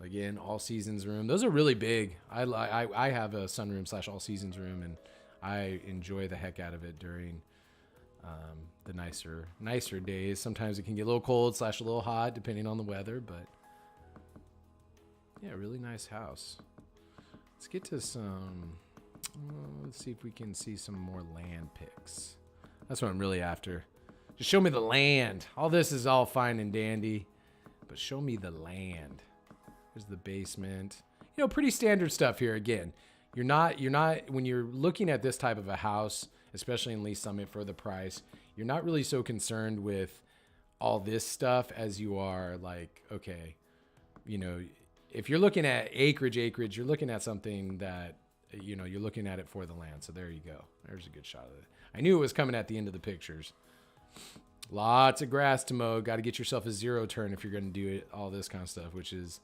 S1: Again, all seasons room. Those are really big. I have a sunroom / all seasons room, and I enjoy the heck out of it during the nicer days. Sometimes it can get a little cold / a little hot depending on the weather, but yeah, really nice house. Let's get to some. Let's see if we can see some more land pics. That's what I'm really after. Just show me the land. All this is all fine and dandy, but show me the land. There's the basement. Pretty standard stuff here. Again, you're not when you're looking at this type of a house, especially in Lee's Summit for the price, you're not really so concerned with all this stuff as you are like, okay, if you're looking at acreage, you're looking at something that, you're looking at it for the land. So there you go. There's a good shot of it. I knew it was coming at the end of the pictures. Lots of grass to mow. Got to get yourself a zero turn if you're going to do it, all this kind of stuff, which is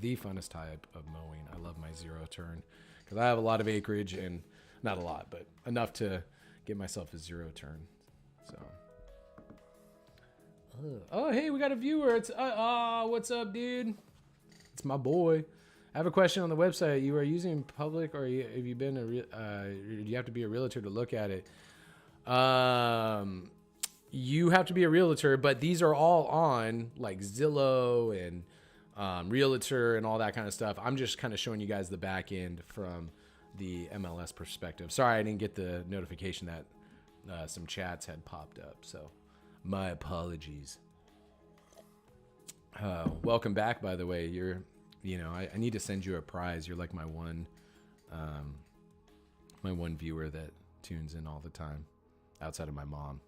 S1: the funnest type of mowing. I love my zero turn because I have a lot of acreage, and not a lot, but enough to get myself a zero turn. So, oh, hey, we got a viewer. It's what's up, dude? It's my boy. I have a question on the website. You are using public, or have you been do you have to be a realtor to look at it? You have to be a realtor, but these are all on like Zillow and Realtor and all that kind of stuff. I'm just kind of showing you guys the back end from the MLS perspective. Sorry, I didn't get the notification that some chats had popped up, so my apologies. Welcome back, by the way. I need to send you a prize. You're like my one viewer that tunes in all the time, outside of my mom.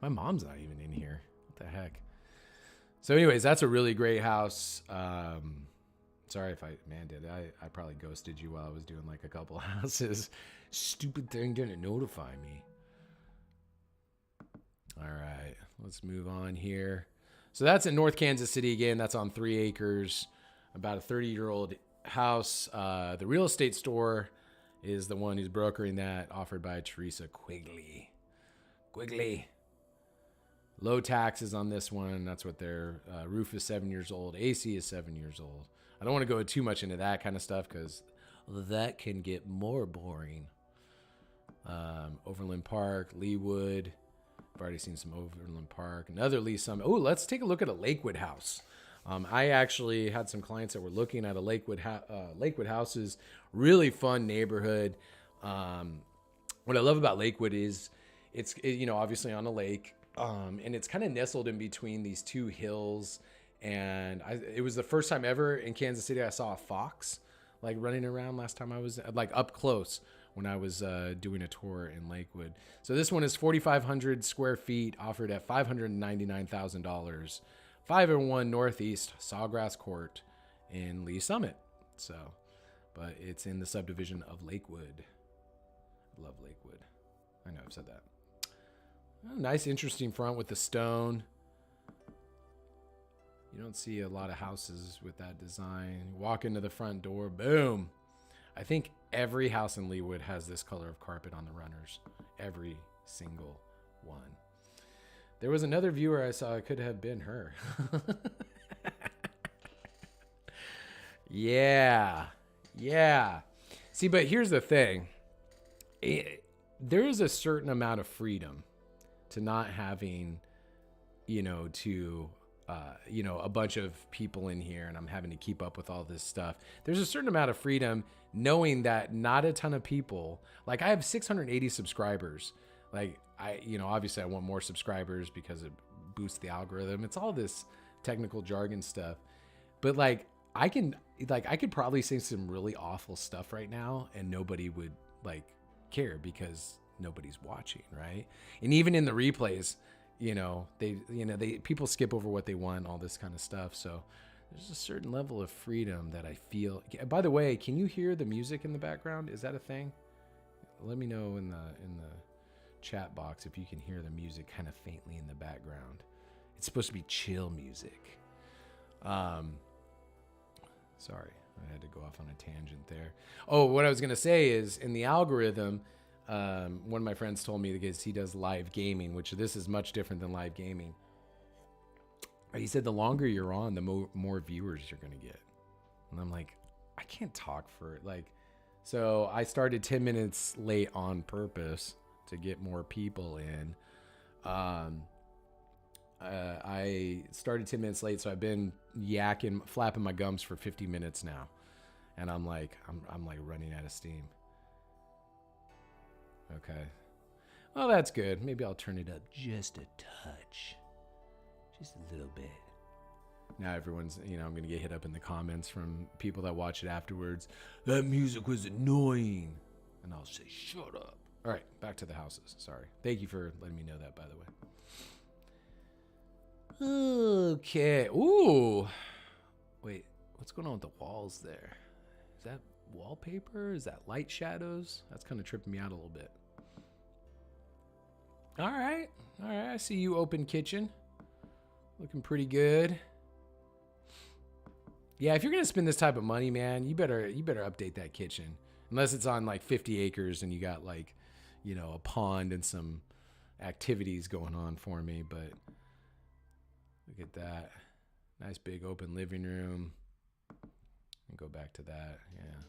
S1: My mom's not even in here. What the heck? So anyways, that's a really great house. Sorry if I probably ghosted you while I was doing like a couple houses. Stupid thing didn't notify me. All right, let's move on here. So that's in North Kansas City again. That's on 3 acres, about a 30-year-old house. The real estate store is the one who's brokering that, offered by Teresa Quigley. Low taxes on this one. That's what their roof is 7 years old. AC is 7 years old. I don't want to go too much into that kind of stuff because that can get more boring. Overland Park, Leawood. I've already seen some Overland Park. Another Lee Summit. Oh, let's take a look at a Lakewood house. I actually had some clients that were looking at a Lakewood houses. Really fun neighborhood. What I love about Lakewood is it's obviously on a lake, and it's kind of nestled in between these two hills. And it was the first time ever in Kansas City I saw a fox like running around. Last time I was like up close when I was doing a tour in Lakewood. So this one is 4,500 square feet, offered at $599,000. 501 Northeast Sawgrass Court in Lee Summit. So, but it's in the subdivision of Lakewood. Love Lakewood. I know I've said that. Oh, nice, interesting front with the stone. You don't see a lot of houses with that design. You walk into the front door, boom. I think every house in Leawood has this color of carpet on the runners. Every single one. There was another viewer I saw. It could have been her. Yeah. See, but here's the thing. There is a certain amount of freedom to not having, a bunch of people in here and I'm having to keep up with all this stuff. There's a certain amount of freedom knowing that not a ton of people, like I have 680 subscribers. Like obviously I want more subscribers because it boosts the algorithm. It's all this technical jargon stuff. But I could probably say some really awful stuff right now and nobody would care because nobody's watching, right? And even in the replays, people skip over what they want, all this kind of stuff. So there's a certain level of freedom that I feel. By the way, can you hear the music in the background? Is that a thing? Let me know in the chat box if you can hear the music kind of faintly in the background. It's supposed to be chill music. Sorry, I had to go off on a tangent there. Oh, what I was going to say is in the algorithm, one of my friends told me that he does live gaming, which this is much different than live gaming. He said the longer you're on, the more viewers you're going to get. And I'm like, I can't talk for it. So I started 10 minutes late on purpose to get more people in. I started 10 minutes late, so I've been flapping my gums for 50 minutes now. And I'm like running out of steam. Okay. Well, that's good. Maybe I'll turn it up just a touch. Just a little bit. Now everyone's, I'm going to get hit up in the comments from people that watch it afterwards. That music was annoying. And I'll say, shut up. All right, back to the houses. Sorry. Thank you for letting me know that, by the way. Okay. Ooh. Wait, what's going on with the walls there? Is that wallpaper? Is that light shadows? That's kind of tripping me out a little bit. All right. I see you, open kitchen. Looking pretty good. Yeah, if you're going to spend this type of money, man, you better update that kitchen. Unless it's on 50 acres and you got a pond and some activities going on for me. But look at that. Nice big open living room. And go back to that. Yeah.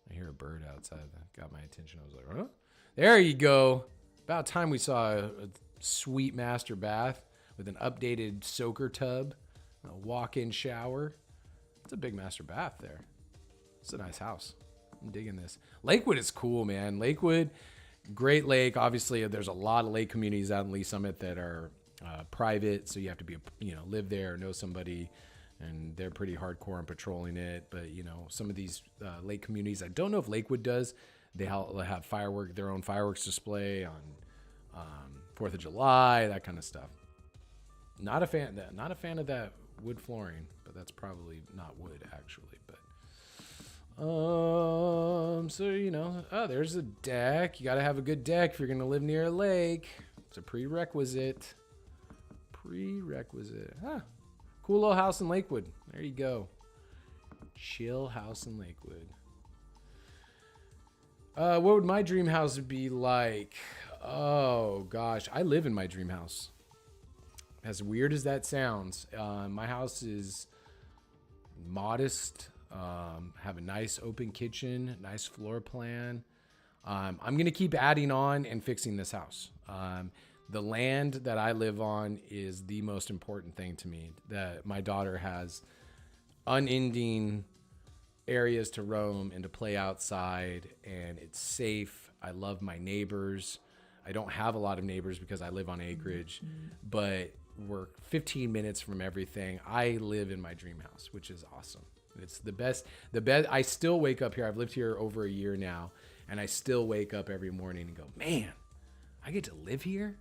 S1: I hear a bird outside. That got my attention. I was like, huh? There you go. About time we saw a sweet master bath with an updated soaker tub, a walk-in shower. It's a big master bath there. It's a nice house. I'm digging this. Lakewood is cool, man. Lakewood, great lake. Obviously, there's a lot of lake communities out in Lee Summit that are private, so you have to be, live there or know somebody, and they're pretty hardcore on patrolling it. But some of these lake communities, I don't know if Lakewood does. They have their own fireworks display on 4th of July, that kind of stuff. Not a fan. Not a fan of that wood flooring, but that's probably not wood actually. But so you know, oh, there's a deck. You got to have a good deck if you're gonna live near a lake. It's a prerequisite. Huh. Cool little house in Lakewood. There you go. Chill house in Lakewood. What would my dream house be like? Oh gosh, I live in my dream house. As weird as that sounds, my house is modest. Have a nice open kitchen, nice floor plan. I'm gonna keep adding on and fixing this house. The land that I live on is the most important thing to me. That my daughter has unending areas to roam and to play outside, and it's safe. I love my neighbors. I don't have a lot of neighbors because I live on acreage, but we're 15 minutes from everything. I live in my dream house, which is awesome. It's the best. I still wake up here. I've lived here over a year now, and I still wake up every morning and go, man, I get to live here?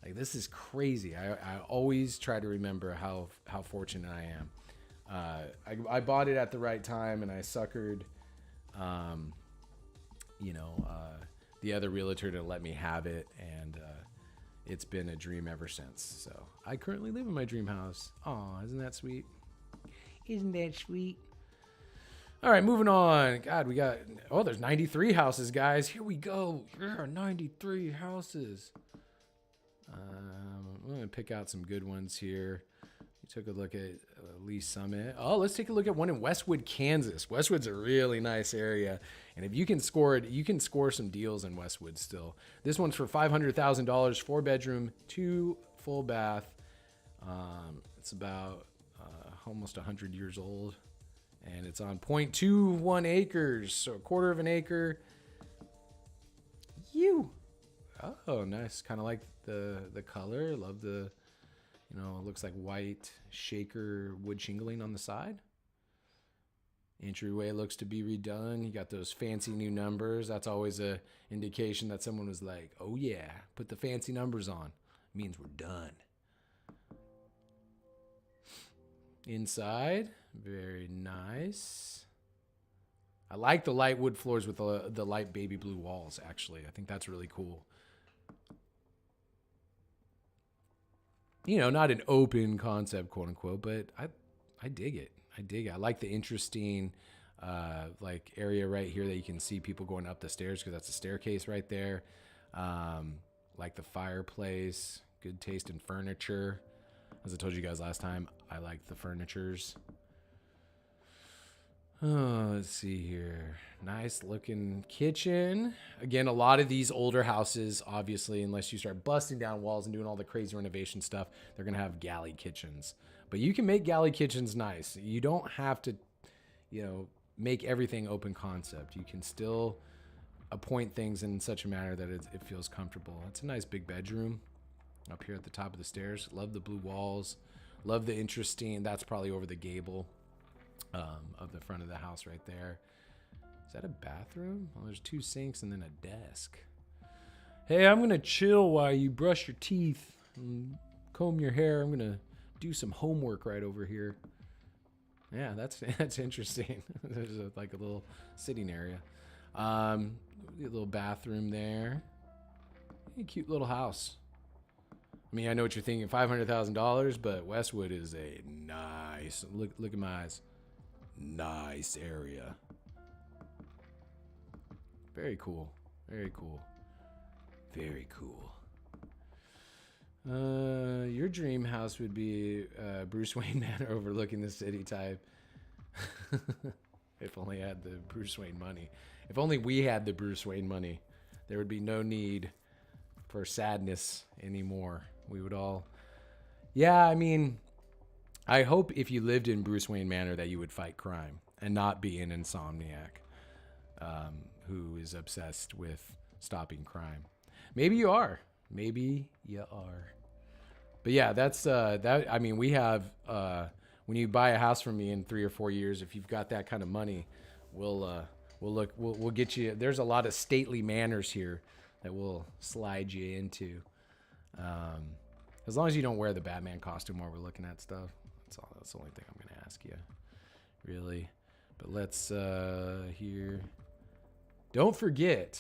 S1: Like, this is crazy. I always try to remember how fortunate I am. I bought it at the right time, and I suckered, the other realtor to let me have it, and it's been a dream ever since. So I currently live in my dream house. Aw, isn't that sweet? Isn't that sweet? All right, moving on. God, there's 93 houses, guys. Here we go. Here are 93 houses. I'm going to pick out some good ones here. We took a look at Lee Summit. Oh, let's take a look at one in Westwood, Kansas. Westwood's a really nice area. And if you can score it, you can score some deals in Westwood still. This one's for $500,000, 4-bedroom, 2 full bath. It's about almost 100 years old. And it's on 0.21 acres, so a quarter of an acre. Oh, nice. Kind of like the color. Love the, it looks like white shaker wood shingling on the side. Entryway looks to be redone. You got those fancy new numbers. That's always a indication that someone was like, oh yeah, put the fancy numbers on. Means we're done. Inside, very nice. I like the light wood floors with the light baby blue walls, actually. I think that's really cool. Not an open concept, quote unquote, but I dig it. I like the interesting area right here that you can see people going up the stairs because that's a staircase right there. Like the fireplace, good taste in furniture. As I told you guys last time, I like the furnitures. Oh, let's see here. Nice looking kitchen. Again, a lot of these older houses, obviously, unless you start busting down walls and doing all the crazy renovation stuff, they're going to have galley kitchens. But you can make galley kitchens nice. You don't have to, make everything open concept. You can still appoint things in such a manner that it feels comfortable. It's a nice big bedroom up here at the top of the stairs. Love the blue walls. Love the interesting, that's probably over the gable of the front of the house right there. Is that a bathroom? Well, there's 2 sinks and then a desk. Hey, I'm going to chill while you brush your teeth and comb your hair. I'm going to do some homework right over here. Yeah, that's interesting. There's a little sitting area. A little bathroom there. A cute little house. I mean, I know what you're thinking, $500,000, but Westwood is a nice, look at my eyes, nice area. Very cool. Very cool. Very cool. Your dream house would be Bruce Wayne Manor overlooking the city type. If only I had the Bruce Wayne money. If only we had the Bruce Wayne money, there would be no need for sadness anymore. We would all... Yeah, I mean, I hope if you lived in Bruce Wayne Manor that you would fight crime and not be an insomniac who is obsessed with stopping crime. Maybe you are. Maybe you are. But yeah, that's that. I mean, we have when you buy a house from me in 3 or 4 years, if you've got that kind of money, we'll get you. There's a lot of stately manors here that we'll slide you into. As long as you don't wear the Batman costume while we're looking at stuff. That's the only thing I'm going to ask you, really. But let's here. Don't forget,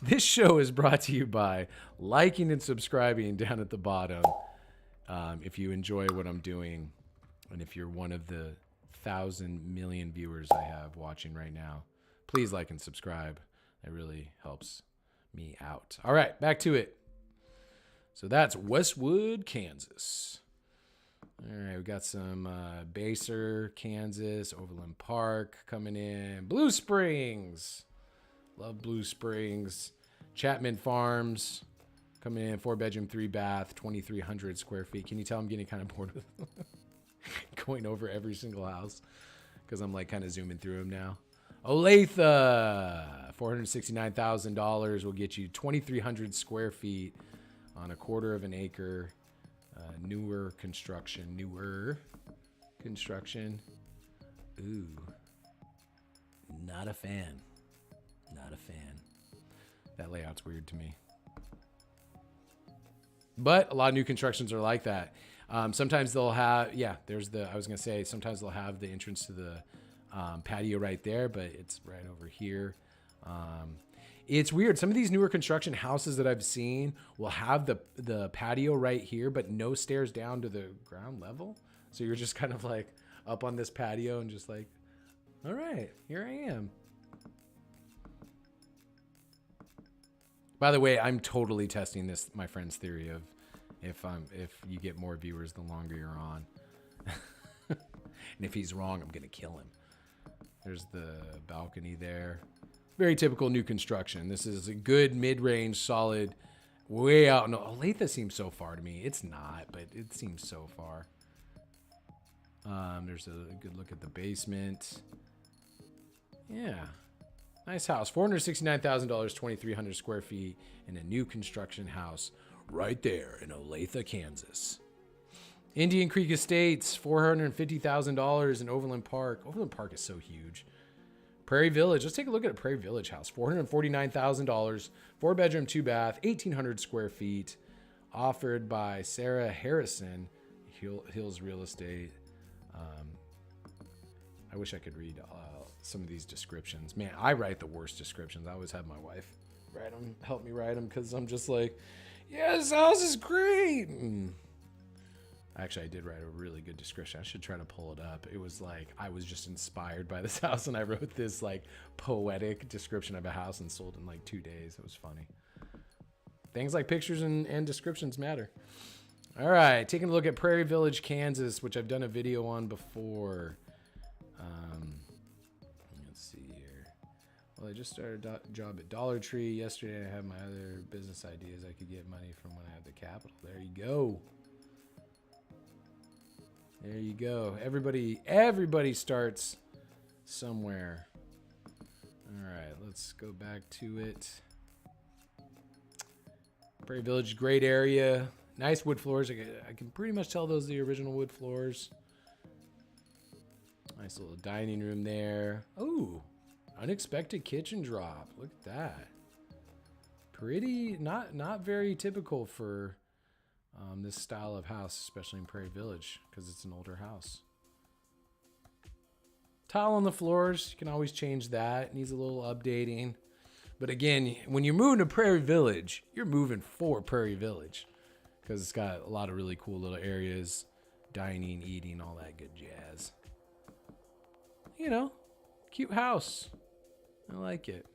S1: this show is brought to you by liking and subscribing down at the bottom. If you enjoy what I'm doing, and if you're one of the 1,000 million viewers I have watching right now, please like and subscribe. It really helps me out. All right, back to it. So that's Westwood, Kansas. All right, we got some Baser, Kansas, Overland Park coming in. Blue Springs. Love Blue Springs. Chapman Farms coming in. 4-bedroom, 3-bath, 2,300 square feet. Can you tell I'm getting kind of bored with going over every single house? Because I'm like kind of zooming through them now. Olathe, $469,000 will get you 2,300 square feet on a quarter of an acre. Newer construction. Ooh. Not a fan. That layout's weird to me. But a lot of new constructions are like that. Sometimes they'll have, sometimes they'll have the entrance to the patio right there, but it's right over here. It's weird. Some of these newer construction houses that I've seen will have the patio right here, but no stairs down to the ground level. So you're just kind of like up on this patio and just like, all right, here I am. By the way, I'm totally testing this, my friend's theory of if you get more viewers the longer you're on. And if he's wrong, I'm gonna kill him. There's the balcony there. Very typical new construction. This is a good mid-range, solid, way out. No, Olathe seems so far to me. It's not, but it seems so far. There's a good look at the basement. Yeah. Nice house. $469,000, 2,300 square feet in a new construction house right there in Olathe, Kansas. Indian Creek Estates, $450,000 in Overland Park. Overland Park is so huge. Prairie Village. Let's take a look at a Prairie Village house. $449,000, 4-bedroom, 2-bath, 1,800 square feet. Offered by Sarah Harrison, Hills Real Estate. I wish I could read some of these descriptions. Man, I write the worst descriptions. I always have my wife write them, help me write them, because I'm just like, yeah, this house is great. Actually, I did write a really good description. I should try to pull it up. It was like, I was just inspired by this house, and I wrote this like poetic description of a house and sold in like 2 days. It was funny. Things like pictures and descriptions matter. All right, taking a look at Prairie Village, Kansas, which I've done a video on before. Let's see here. Well, I just started a job at Dollar Tree. Yesterday, I had my other business ideas. I could get money from when I had the capital. There you go. There you go. Everybody starts somewhere. All right, let's go back to it. Prairie Village, great area. Nice wood floors. I can pretty much tell those are the original wood floors. Nice little dining room there. Ooh, unexpected kitchen drop. Look at that. Pretty, not very typical for this style of house, especially in Prairie Village, because it's an older house. Tile on the floors, you can always change that. Needs a little updating. But again, when you're moving to Prairie Village, you're moving for Prairie Village, because it's got a lot of really cool little areas, dining, eating, all that good jazz. You know, cute house. I like it.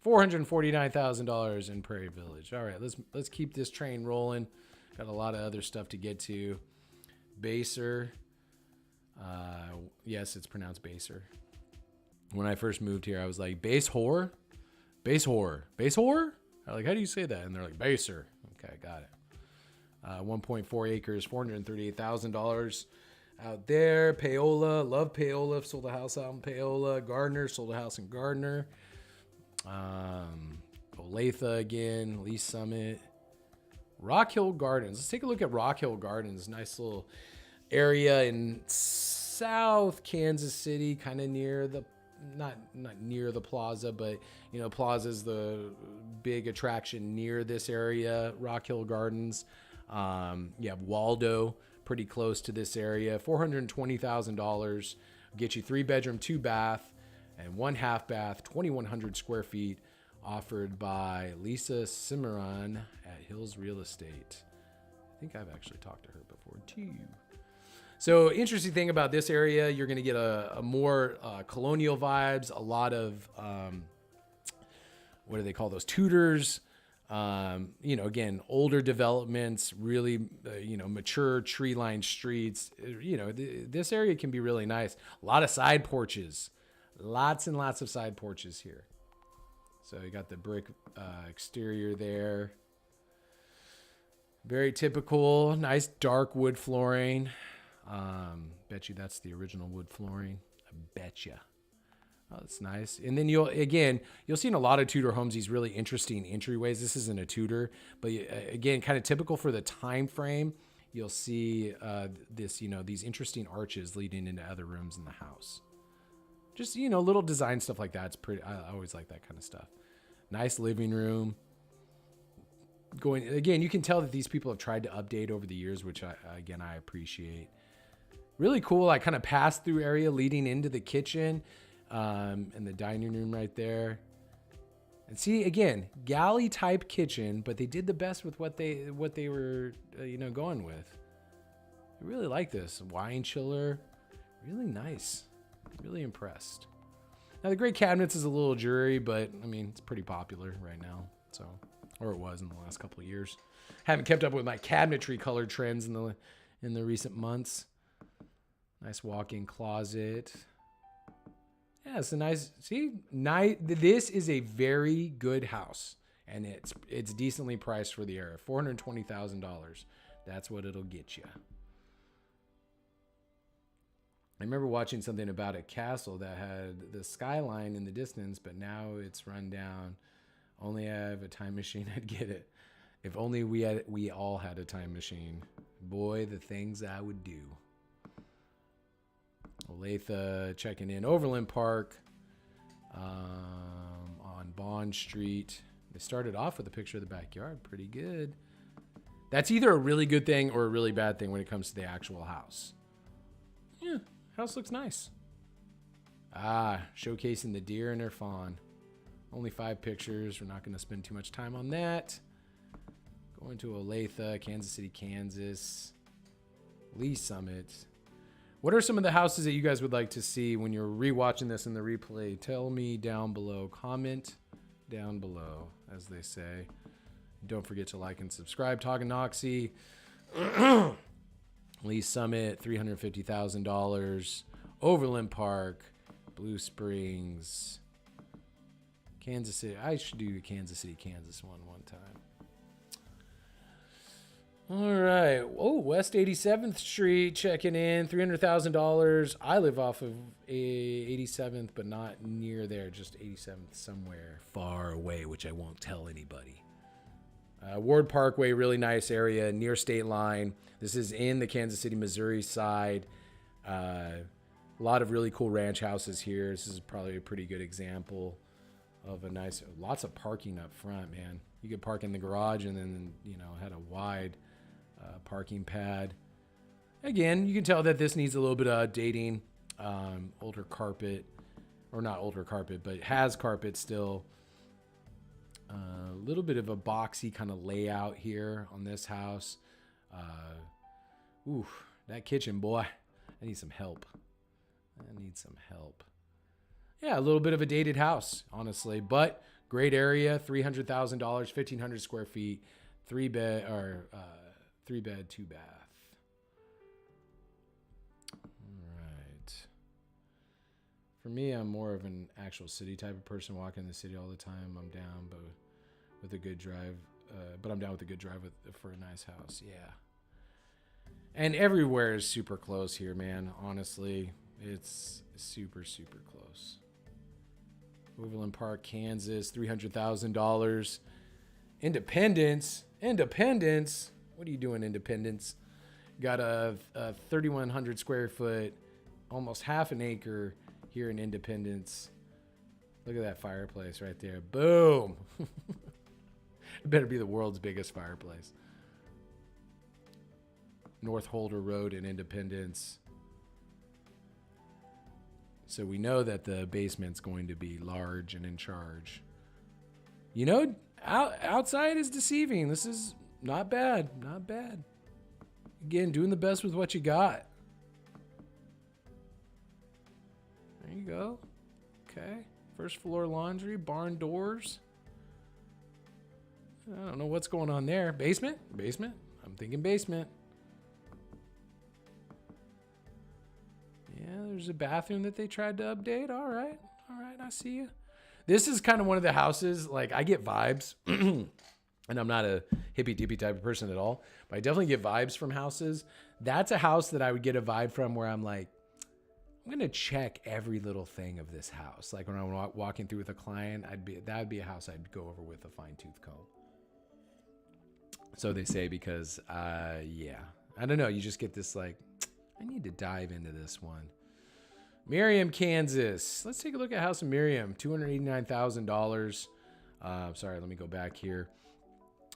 S1: $449,000 in Prairie Village. All right, let's keep this train rolling. Got a lot of other stuff to get to. Baser. Yes, it's pronounced Baser. When I first moved here, I was like, base whore? Base whore. Base whore? I'm like, how do you say that? And they're like, Baser. Okay, got it. 1.4 acres, $438,000 out there. Paola, love Paola. Sold a house out in Paola. Gardner, sold a house in Gardner. Olathe again, Lee Summit. Rock Hill Gardens. Let's take a look at Rock Hill Gardens. Nice little area in South Kansas City, kind of near the not near the plaza, but plaza's the big attraction near this area, Rock Hill Gardens. You have Waldo pretty close to this area. $420,000 get you 3-bedroom, 2-bath, and 1 half bath, 2,100 square feet, offered by Lisa Cimarron at Hills Real Estate. I think I've actually talked to her before too. So interesting thing about this area, you're going to get a more colonial vibes, a lot of, what do they call those, Tudors, again, older developments, really, mature tree-lined streets. This area can be really nice. A lot of side porches, lots and lots of side porches here. So you got the brick exterior there. Very typical, nice dark wood flooring. Bet you that's the original wood flooring. I bet you. Oh, that's nice. And then you'll see in a lot of Tudor homes these really interesting entryways. This isn't a Tudor, but again, kind of typical for the time frame. You'll see these interesting arches leading into other rooms in the house. Just little design stuff like that. It's pretty. I always like that kind of stuff. Nice living room. You can tell that these people have tried to update over the years, which I appreciate. Really cool. I kind of passed through area leading into the kitchen, and the dining room right there. And see, again, galley type kitchen, but they did the best with what they were going with. I really like this wine chiller. Really nice. Really impressed. Now the Great Cabinets is a little jury, but I mean it's pretty popular right now. So, or it was in the last couple of years. Haven't kept up with my cabinetry color trends in the recent months. Nice walk-in closet. Yeah, it's a nice. This is a very good house, and it's decently priced for the era. $420,000. That's what it'll get you. I remember watching something about a castle that had the skyline in the distance, but now it's run down. Only I have a time machine, I'd get it. If only we all had a time machine. Boy, the things I would do. Olathe checking in. Overland Park on Bond Street. They started off with a picture of the backyard. Pretty good. That's either a really good thing or a really bad thing when it comes to the actual house. Yeah, house looks nice. Showcasing the deer and their fawn. Only 5 pictures. We're not going to spend too much time on that. Going to Olathe, Kansas City, Kansas. Lee Summit. What are some of the houses that you guys would like to see when you're rewatching this in the replay? Tell me down below. Comment down below, as they say. Don't forget to like and subscribe. Tonganoxie. Lee Summit, $350,000. Overland Park. Blue Springs. Kansas City. I should do the Kansas City, Kansas one time. All right. Oh, West 87th Street checking in. $300,000. I live off of 87th, but not near there. Just 87th, somewhere far away, which I won't tell anybody. Ward Parkway, really nice area near state line. This is in the Kansas City, Missouri side. A lot of really cool ranch houses here. This is probably a pretty good example of a nice, lots of parking up front, man. You could park in the garage and then, had a wide parking pad. Again, you can tell that this needs a little bit of updating. Older carpet, or not older carpet, but has carpet still. A little bit of a boxy kind of layout here on this house. That kitchen, boy, I need some help. Yeah, a little bit of a dated house, honestly, but great area. $300,000, 1,500 square feet, 3-bed, 2-bath. All right. For me, I'm more of an actual city type of person, walking the city all the time. I'm down, but with a good drive. I'm down with a good drive for a nice house. Yeah. And everywhere is super close here, man. Honestly, it's super, super close. Overland Park, Kansas, $300,000. Independence. What are you doing, Independence? Got a 3,100 square foot, almost half an acre here in Independence. Look at that fireplace right there. Boom. It better be the world's biggest fireplace. North Holder Road in Independence. So we know that the basement's going to be large and in charge. You know, outside is deceiving. This is not bad. Not bad. Again, doing the best with what you got. There you go. Okay. First floor laundry, barn doors. I don't know what's going on there. Basement? Basement? I'm thinking basement. Yeah, there's a bathroom that they tried to update. All right. All right. I see you. This is kind of one of the houses, like I get vibes, and I'm not a hippy dippy type of person at all, but I definitely get vibes from houses. That's a house that I would get a vibe from where I'm like, I'm going to check every little thing of this house. Like when I'm walking through with a client, that would be a house I'd go over with a fine tooth comb. So they say, because, yeah, I don't know. You just get this like, I need to dive into this one. Merriam, Kansas. Let's take a look at House of Merriam. $289,000. Sorry, let me go back here.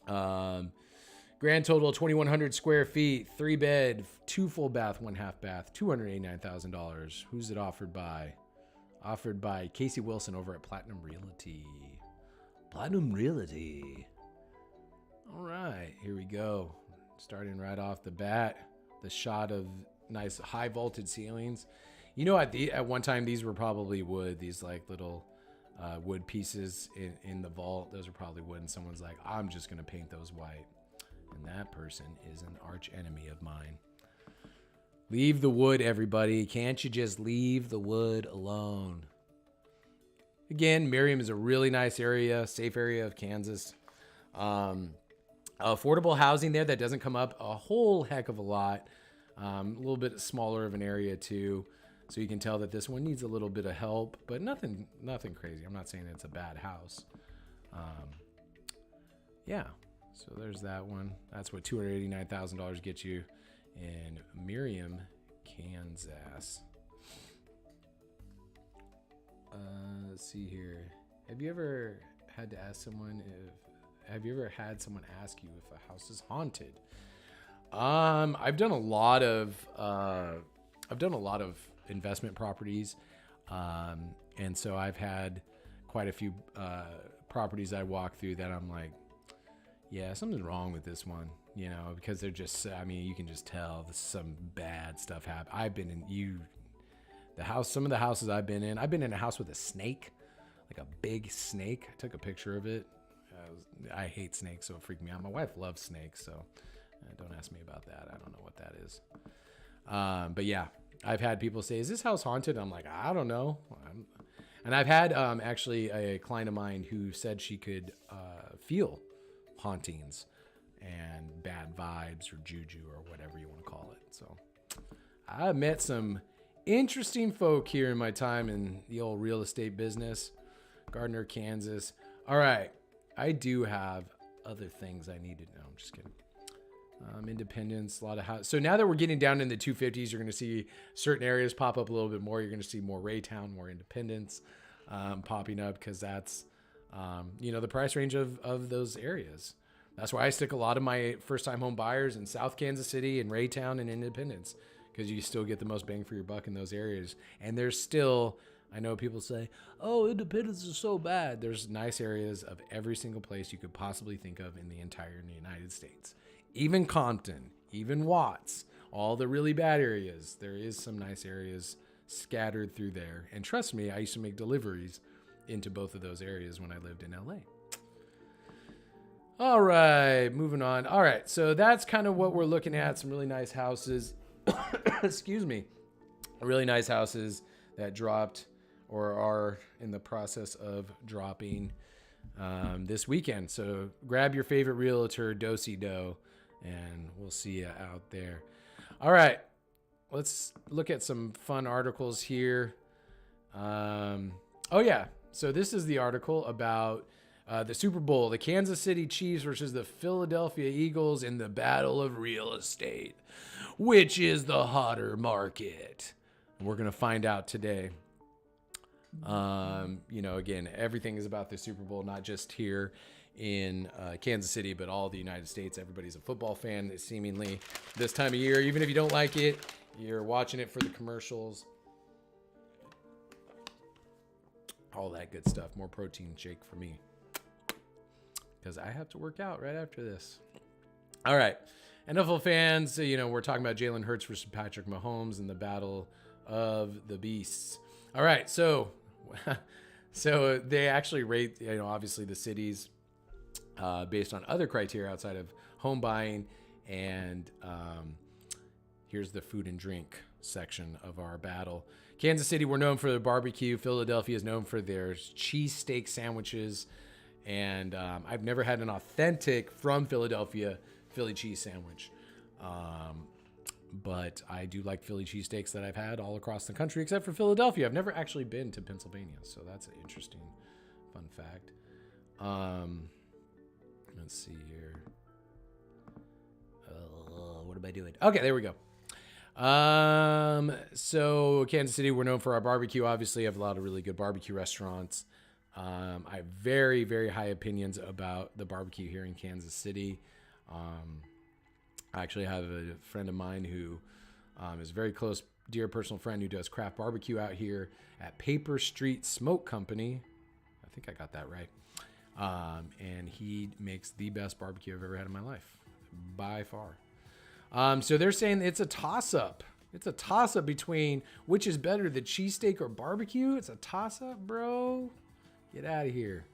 S1: Grand total 2,100 square feet, 3 bed, 2 full bath, 1 half bath, $289,000. Who's it offered by? Offered by Casey Wilson over at Platinum Realty. Platinum Realty. All right, here we go. Starting right off the bat, the shot of nice high vaulted ceilings. You know, at one time, these were probably wood, these like little wood pieces in the vault. Those are probably wood, and someone's like, I'm just going to paint those white. And that person is an arch enemy of mine. Leave the wood, everybody. Can't you just leave the wood alone? Again, Merriam is a really nice area, safe area of Kansas. Affordable housing there that doesn't come up a whole heck of a lot. A little bit smaller of an area too. So you can tell that this one needs a little bit of help, but nothing crazy. I'm not saying it's a bad house. Yeah, so there's that one. That's what $289,000 gets you in Merriam, Kansas. Let's see here. Have you ever had someone ask you if a house is haunted? I've done a lot of investment properties. And so I've had quite a few properties I walk through that I'm like, yeah, something's wrong with this one, you know, because they're just, I mean, you can just tell some bad stuff happen. I've been in some of the houses I've been in a house with a snake, like a big snake. I took a picture of it. I hate snakes, so it freaked me out. My wife loves snakes, so don't ask me about that. I don't know what that is. But yeah, I've had people say, is this house haunted? I'm like, I don't know. And I've had actually a client of mine who said she could feel hauntings and bad vibes or juju or whatever you want to call it. So I met some interesting folk here in my time in the old real estate business. Gardner, Kansas. All right. I do have other things I need to know. I'm just kidding. Independence, a lot of house. So now that we're getting down in the 250s, you're going to see certain areas pop up a little bit more. You're going to see more Raytown, more Independence popping up because that's, the price range of those areas. That's why I stick a lot of my first-time home buyers in South Kansas City and Raytown and Independence, because you still get the most bang for your buck in those areas. And there's still, I know people say, oh, Independence is so bad. There's nice areas of every single place you could possibly think of in the entire United States. Even Compton, even Watts, all the really bad areas. There is some nice areas scattered through there. And trust me, I used to make deliveries into both of those areas when I lived in LA. All right, moving on. All right, so that's kind of what we're looking at. Some really nice houses. Excuse me. Really nice houses that dropped or are in the process of dropping this weekend. So grab your favorite realtor, Do-si-do, and we'll see you out there. All right, let's look at some fun articles here. Oh, yeah. So this is the article about the Super Bowl, the Kansas City Chiefs versus the Philadelphia Eagles in the battle of real estate. Which is the hotter market? We're going to find out today. Again, everything is about the Super Bowl, not just here in Kansas City, but all the United States. Everybody's a football fan seemingly this time of year. Even if you don't like it, you're watching it for the commercials. All that good stuff. More protein shake for me, because I have to work out right after this. All right. NFL fans, we're talking about Jalen Hurts versus Patrick Mahomes in the battle of the beasts. All right. So they actually rate, obviously the cities based on other criteria outside of home buying. And here's the food and drink section of our battle. Kansas City, we're known for their barbecue. Philadelphia is known for their cheesesteak sandwiches. And I've never had an authentic from Philadelphia Philly cheese sandwich. But I do like Philly cheesesteaks that I've had all across the country, except for Philadelphia. I've never actually been to Pennsylvania, so that's an interesting, fun fact. Let's see here. What am I doing? Okay, there we go. So Kansas City, we're known for our barbecue. Obviously, I have a lot of really good barbecue restaurants. I have very, very high opinions about the barbecue here in Kansas City. I actually have a friend of mine who is a very close, dear personal friend who does craft barbecue out here at Paper Street Smoke Company. I think I got that right. And he makes the best barbecue I've ever had in my life, by far. So they're saying it's a toss-up. It's a toss-up between which is better, the cheesesteak or barbecue. It's a toss-up, bro. Get out of here.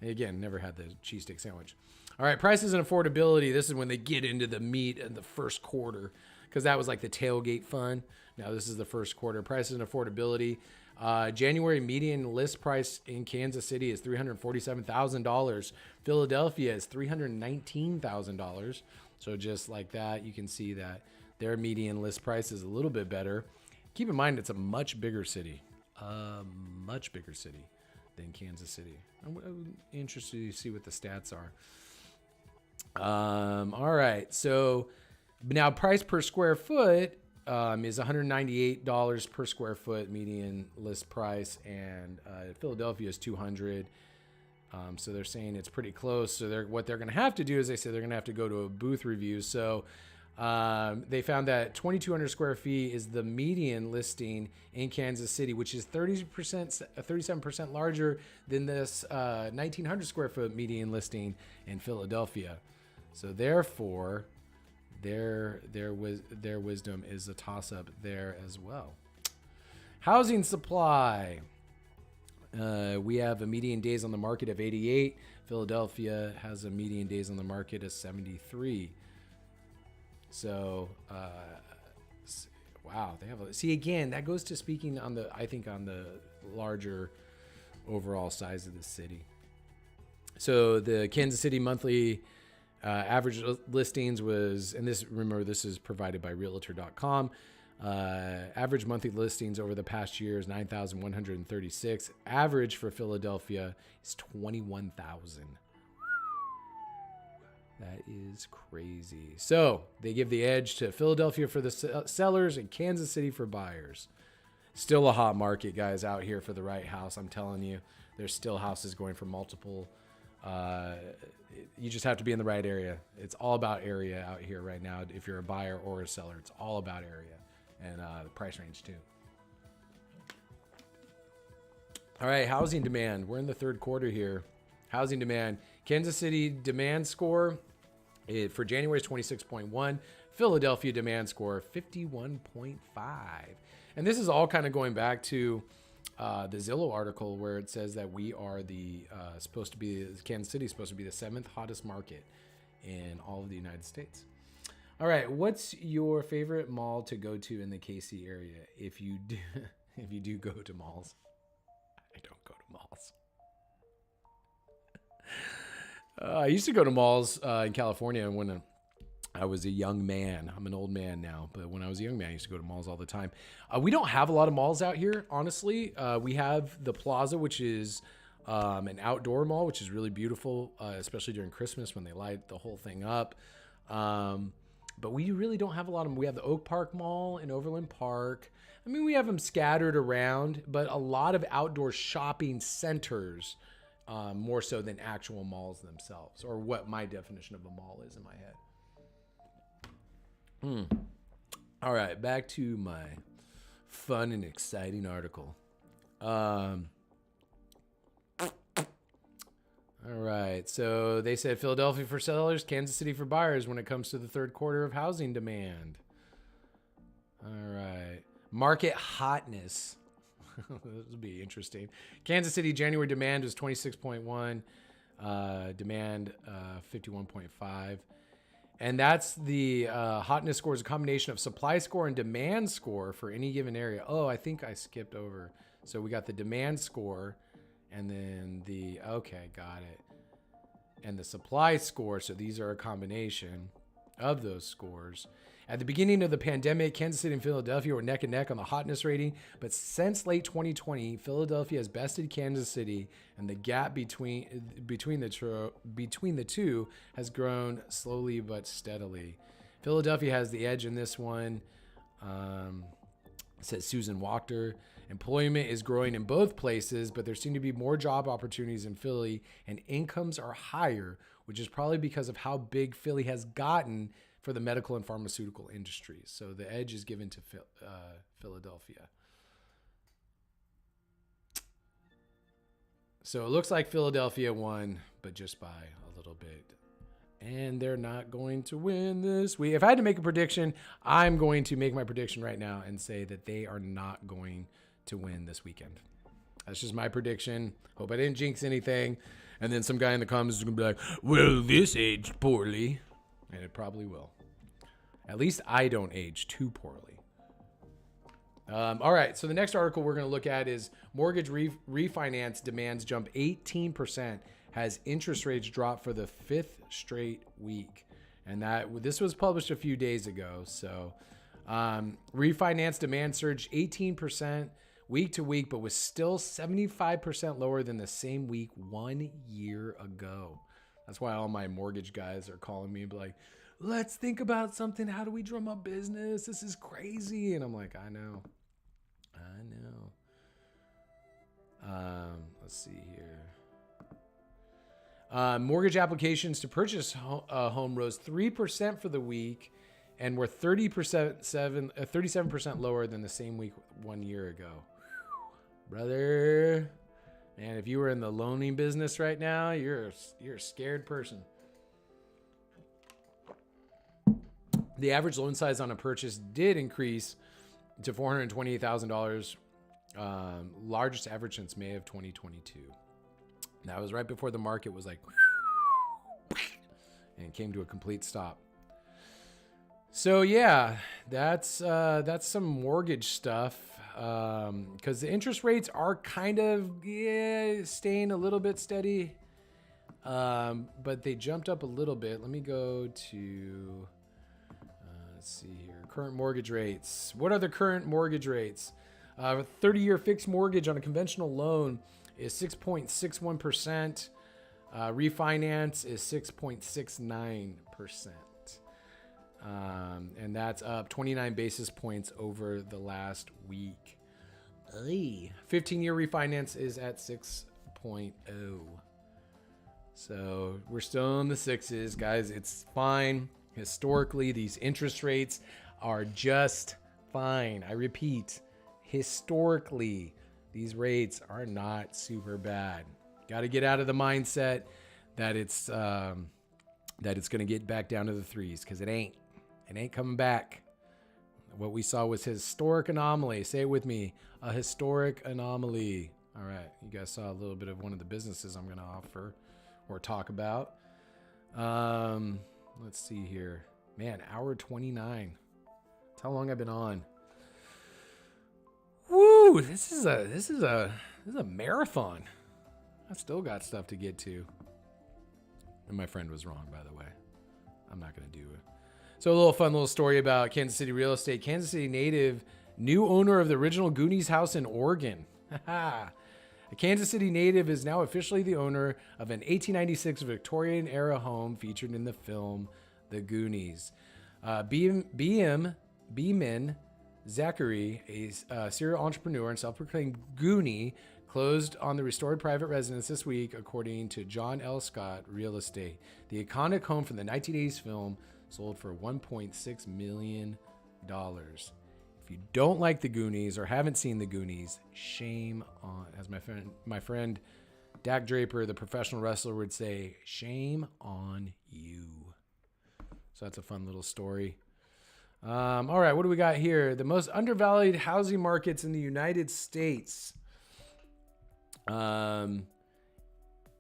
S1: And again, never had the cheesesteak sandwich. All right, prices and affordability. This is when they get into the meat in the first quarter, because that was like the tailgate fun. Now this is the first quarter. Prices and affordability. January median list price in Kansas City is $347,000. Philadelphia is $319,000. So just like that, you can see that their median list price is a little bit better. Keep in mind, it's a much bigger city than Kansas City. I'm interested to see what the stats are. All right. So now price per square foot is $198 per square foot median list price, and Philadelphia is $200. So they're saying it's pretty close. So what they're going to have to do is they say they're going to have to go to a booth review. So they found that 2,200 square feet is the median listing in Kansas City, which is 37% larger than this 1,900 square foot median listing in Philadelphia. So therefore, their wisdom is a toss-up there as well. Housing supply. We have a median days on the market of 88. Philadelphia has a median days on the market of 73. So, wow, they have again, that goes to speaking on the larger overall size of the city. So the Kansas City monthly average listings was, and this is provided by Realtor.com. Average monthly listings over the past year is 9,136. Average for Philadelphia is 21,000. That is crazy. So they give the edge to Philadelphia for the sellers and Kansas City for buyers. Still a hot market, guys, out here for the right house. I'm telling you, there's still houses going for multiple. You just have to be in the right area. It's all about area out here right now. If you're a buyer or a seller, it's all about area and the price range too. All right, housing demand. We're in the third quarter here. Housing demand. Kansas City demand score for January is 26.1. Philadelphia demand score 51.5. And this is all kind of going back to the Zillow article where it says that we are Kansas City is supposed to be the 7th hottest market in all of the United States. All right, what's your favorite mall to go to in the KC area? If you do go to malls. I don't go to malls. I used to go to malls in California when I was a young man. I'm an old man now, but when I was a young man, I used to go to malls all the time. We don't have a lot of malls out here, honestly. We have the Plaza, which is an outdoor mall, which is really beautiful, especially during Christmas when they light the whole thing up. But we really don't have a lot of them. We have the Oak Park Mall in Overland Park. I mean, we have them scattered around, but a lot of outdoor shopping centers, more so than actual malls themselves, or what my definition of a mall is in my head. All right, back to my fun and exciting article. All right, so they said Philadelphia for sellers, Kansas City for buyers when it comes to the third quarter of housing demand. All right, market hotness. This will be interesting. Kansas City January demand was 26.1, demand 51.5. And that's the hotness score is a combination of supply score and demand score for any given area. Oh, I think I skipped over. So we got the demand score and then okay, got it. And the supply score. So these are a combination of those scores. At the beginning of the pandemic, Kansas City and Philadelphia were neck and neck on the hotness rating. But since late 2020, Philadelphia has bested Kansas City, and the gap between the two has grown slowly but steadily. Philadelphia has the edge in this one, says Susan Wachter. Employment is growing in both places, but there seem to be more job opportunities in Philly, and incomes are higher, which is probably because of how big Philly has gotten for the medical and pharmaceutical industries. So the edge is given to Philadelphia. So it looks like Philadelphia won, but just by a little bit. And they're not going to win this week. If I had to make a prediction, I'm going to make my prediction right now and say that they are not going to win this weekend. That's just my prediction. Hope I didn't jinx anything. And then some guy in the comments is going to be like, well, this aged poorly. And it probably will. At least I don't age too poorly. All right, so the next article we're going to look at is mortgage refinance demands jump 18%, has interest rates drop for the fifth straight week. And this was published a few days ago. So refinance demand surged 18% week to week, but was still 75% lower than the same week 1 year ago. That's why all my mortgage guys are calling me like, let's think about something. How do we drum up business? This is crazy. And I'm like, I know. Let's see here. Mortgage applications to purchase a home rose 3% for the week and were 37% lower than the same week 1 year ago. Brother, man, if you were in the loaning business right now, you're a scared person. The average loan size on a purchase did increase to $428,000, largest average since May of 2022. That was right before the market was like, and it came to a complete stop. So yeah, that's some mortgage stuff, because the interest rates are kind of staying a little bit steady, but they jumped up a little bit. Let me go to let's see here, current mortgage rates. What are the current mortgage rates? 30-year fixed mortgage on a conventional loan is 6.61%. Refinance is 6.69%. And that's up 29 basis points over the last week. 15-year refinance is at 6.0. So we're still in the sixes, guys. It's fine. Historically, these interest rates are just fine. I repeat, historically, these rates are not super bad. Got to get out of the mindset that it's going to get back down to the threes, because it ain't coming back. What we saw was historic anomaly. Say it with me, a historic anomaly. All right, you guys saw a little bit of one of the businesses I'm going to offer or talk about. Let's see here, man. Hour 29. That's how long I've been on. Woo! This is a marathon. I still got stuff to get to. And my friend was wrong, by the way. I'm not going to do it. So a little fun little story about Kansas City real estate. Kansas City native, new owner of the original Goonies house in Oregon. A Kansas City native is now officially the owner of an 1896 Victorian-era home featured in the film The Goonies. Beeman Zachary, a serial entrepreneur and self-proclaimed Goonie, closed on the restored private residence this week, according to John L. Scott Real Estate. The iconic home from the 1980s film sold for $1.6 million. If you don't like the Goonies or haven't seen the Goonies, shame on, as my friend Dak Draper, the professional wrestler, would say, shame on you. So that's a fun little story. All right, what do we got here? The most undervalued housing markets in the United States. And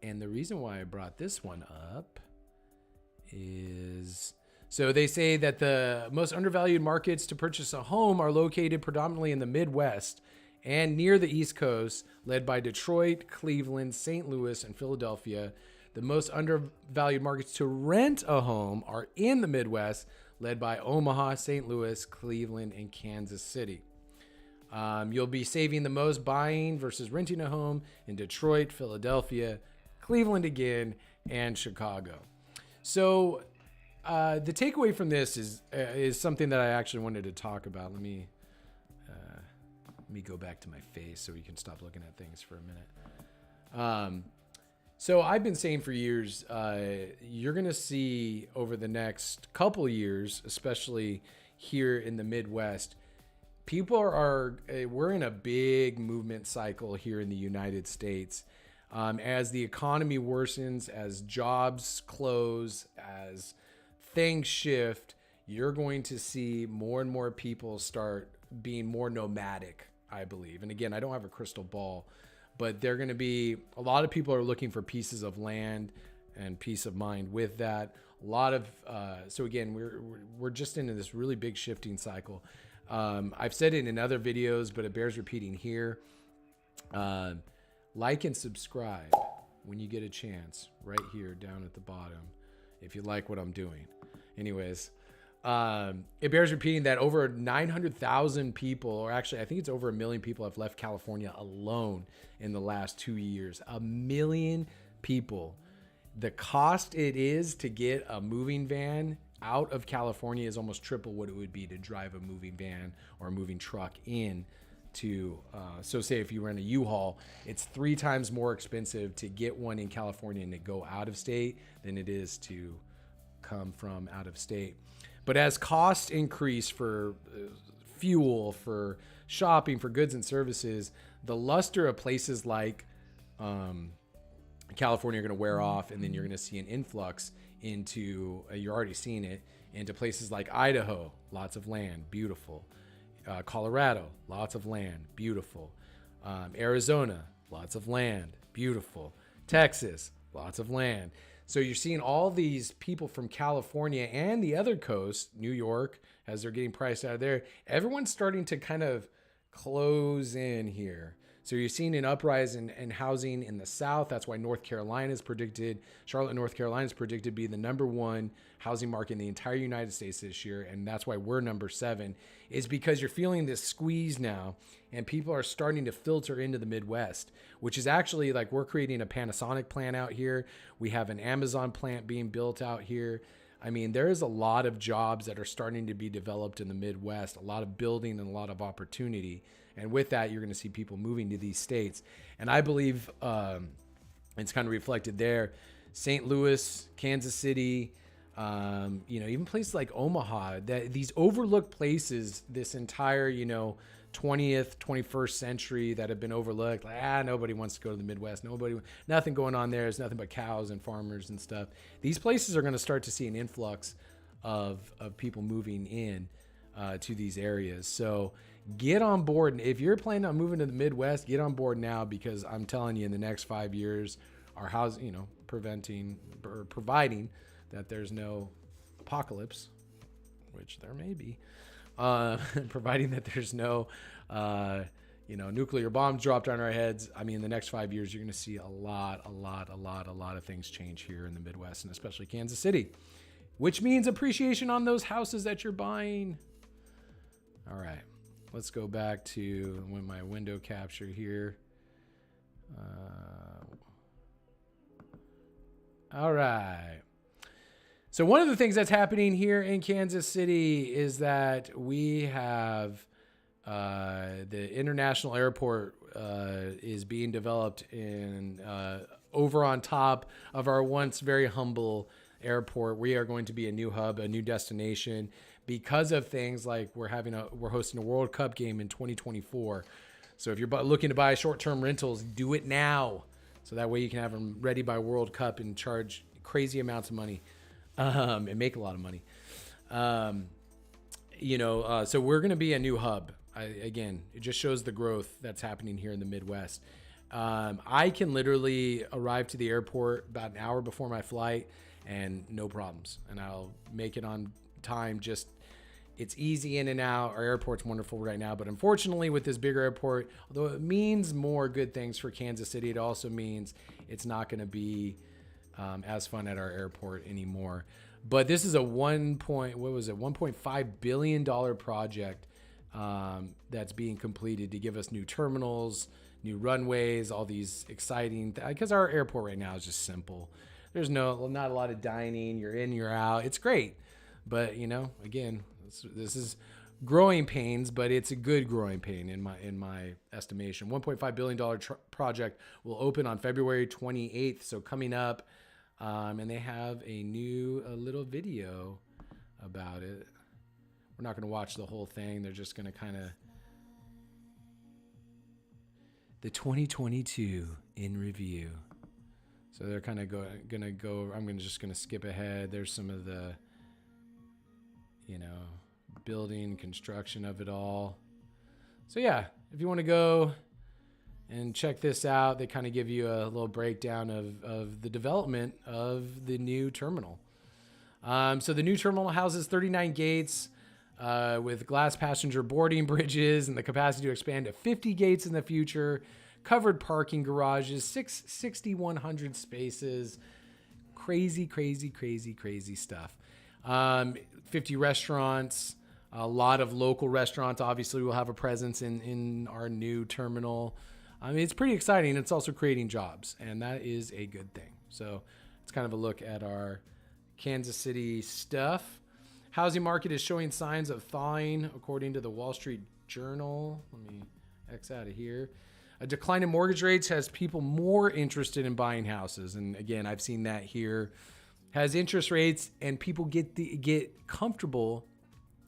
S1: the reason why I brought this one up is, so they say that the most undervalued markets to purchase a home are located predominantly in the Midwest and near the East Coast, led by Detroit, Cleveland, St. Louis, and Philadelphia. The most undervalued markets to rent a home are in the Midwest, led by Omaha, St. Louis, Cleveland, and Kansas City. You'll be saving the most buying versus renting a home in Detroit, Philadelphia, Cleveland again, and Chicago. So the takeaway from this is something that I actually wanted to talk about. Let me go back to my face so we can stop looking at things for a minute. So I've been saying for years, you're going to see over the next couple years, especially here in the Midwest, we're in a big movement cycle here in the United States. As the economy worsens, as jobs close, as things shift, you're going to see more and more people start being more nomadic, I believe. And again, I don't have a crystal ball, but they're going to be, a lot of people are looking for pieces of land and peace of mind with that. A lot of, so again, we're just into this really big shifting cycle. I've said it in other videos, but it bears repeating here. Like and subscribe when you get a chance right here down at the bottom, if you like what I'm doing. Anyways, it bears repeating that over 900,000 people, or actually I think it's over 1 million people, have left California alone in the last 2 years. 1 million people. The cost it is to get a moving van out of California is almost triple what it would be to drive a moving van or a moving truck in to, so say if you rent a U-Haul, it's 3 times more expensive to get one in California and to go out of state than it is to come from out of state. But as costs increase for fuel, for shopping, for goods and services, the luster of places like California are going to wear off, and then you're going to see an influx into, you're already seeing it, into places like Idaho, lots of land, beautiful. Colorado, lots of land, beautiful. Arizona, lots of land, beautiful. Texas, lots of land. So you're seeing all these people from California and the other coast, New York, as they're getting priced out of there, everyone's starting to kind of close in here. So you're seeing an uprise in housing in the South. That's why Charlotte, North Carolina is predicted to be the #1 housing market in the entire United States this year. And that's why we're number 7, is because you're feeling this squeeze now, and people are starting to filter into the Midwest, which is actually like, we're creating a Panasonic plant out here. We have an Amazon plant being built out here. I mean, there is a lot of jobs that are starting to be developed in the Midwest, a lot of building and a lot of opportunity. And with that, you're going to see people moving to these states. And I believe it's kind of reflected there. St. Louis, Kansas City, even places like Omaha, these overlooked places, this entire, 20th, 21st century that have been overlooked. Like, nobody wants to go to the Midwest. Nothing going on there. There's nothing but cows and farmers and stuff. These places are going to start to see an influx of people moving in to these areas. So get on board. And if you're planning on moving to the Midwest, get on board now, because I'm telling you, in the next 5 years, our housing, providing that there's no apocalypse, which there may be, providing that there's no, nuclear bombs dropped on our heads. I mean, in the next 5 years, you're going to see a lot of things change here in the Midwest, and especially Kansas City, which means appreciation on those houses that you're buying. All right, let's go back to my window capture here. All right. So one of the things that's happening here in Kansas City is that we have the international airport is being developed in over on top of our once very humble airport. We are going to be a new hub, a new destination, because of things like we're hosting a World Cup game in 2024. So if you're looking to buy short-term rentals, do it now, so that way you can have them ready by World Cup and charge crazy amounts of money and make a lot of money. So we're going to be a new hub. Again, it just shows the growth that's happening here in the Midwest. I can literally arrive to the airport about an hour before my flight and no problems, and I'll make it on time. It's easy in and out. Our airport's wonderful right now, but unfortunately with this bigger airport, although it means more good things for Kansas City, it also means it's not going to be as fun at our airport anymore. But this is a $1.5 billion project that's being completed to give us new terminals, new runways, all these exciting because our airport right now is just simple. There's not a lot of dining. You're in, you're out. It's great. But, again, this is growing pains, but it's a good growing pain in my estimation. $1.5 billion project will open on February 28th. So coming up, and they have a little video about it. We're not going to watch the whole thing. They're just going to kind of the 2022 in review. So they're kind of going to go. I'm just going to skip ahead. There's some of the, building construction of it all. So yeah, if you want to go and check this out, they kind of give you a little breakdown of the development of the new terminal. So the new terminal houses 39 gates with glass passenger boarding bridges and the capacity to expand to 50 gates in the future, covered parking garages, 6,100 spaces, crazy stuff. 50 restaurants, a lot of local restaurants. Obviously, we'll have a presence in our new terminal. I mean, it's pretty exciting. It's also creating jobs, and that is a good thing. So it's kind of a look at our Kansas City stuff. Housing market is showing signs of thawing, according to the Wall Street Journal. Let me X out of here. A decline in mortgage rates has people more interested in buying houses. And again, I've seen that here. Has interest rates and people get comfortable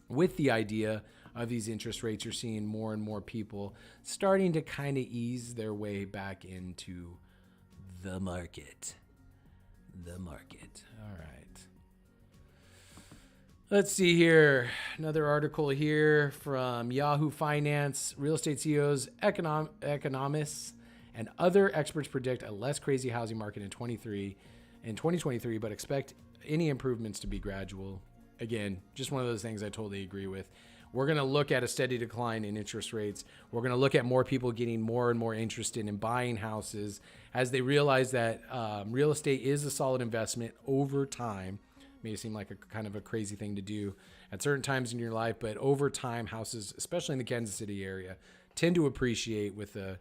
S1: with the idea of these interest rates. You're seeing more and more people starting to kind of ease their way back into the market. All right. Let's see here. Another article here from Yahoo Finance. Real estate CEOs, economists, and other experts predict a less crazy housing market in 2023, but expect any improvements to be gradual. Again, just one of those things I totally agree with. We're going to look at a steady decline in interest rates. We're going to look at more people getting more and more interested in buying houses as they realize that real estate is a solid investment over time. May seem like a kind of a crazy thing to do at certain times in your life, but over time, houses, especially in the Kansas City area, tend to appreciate with a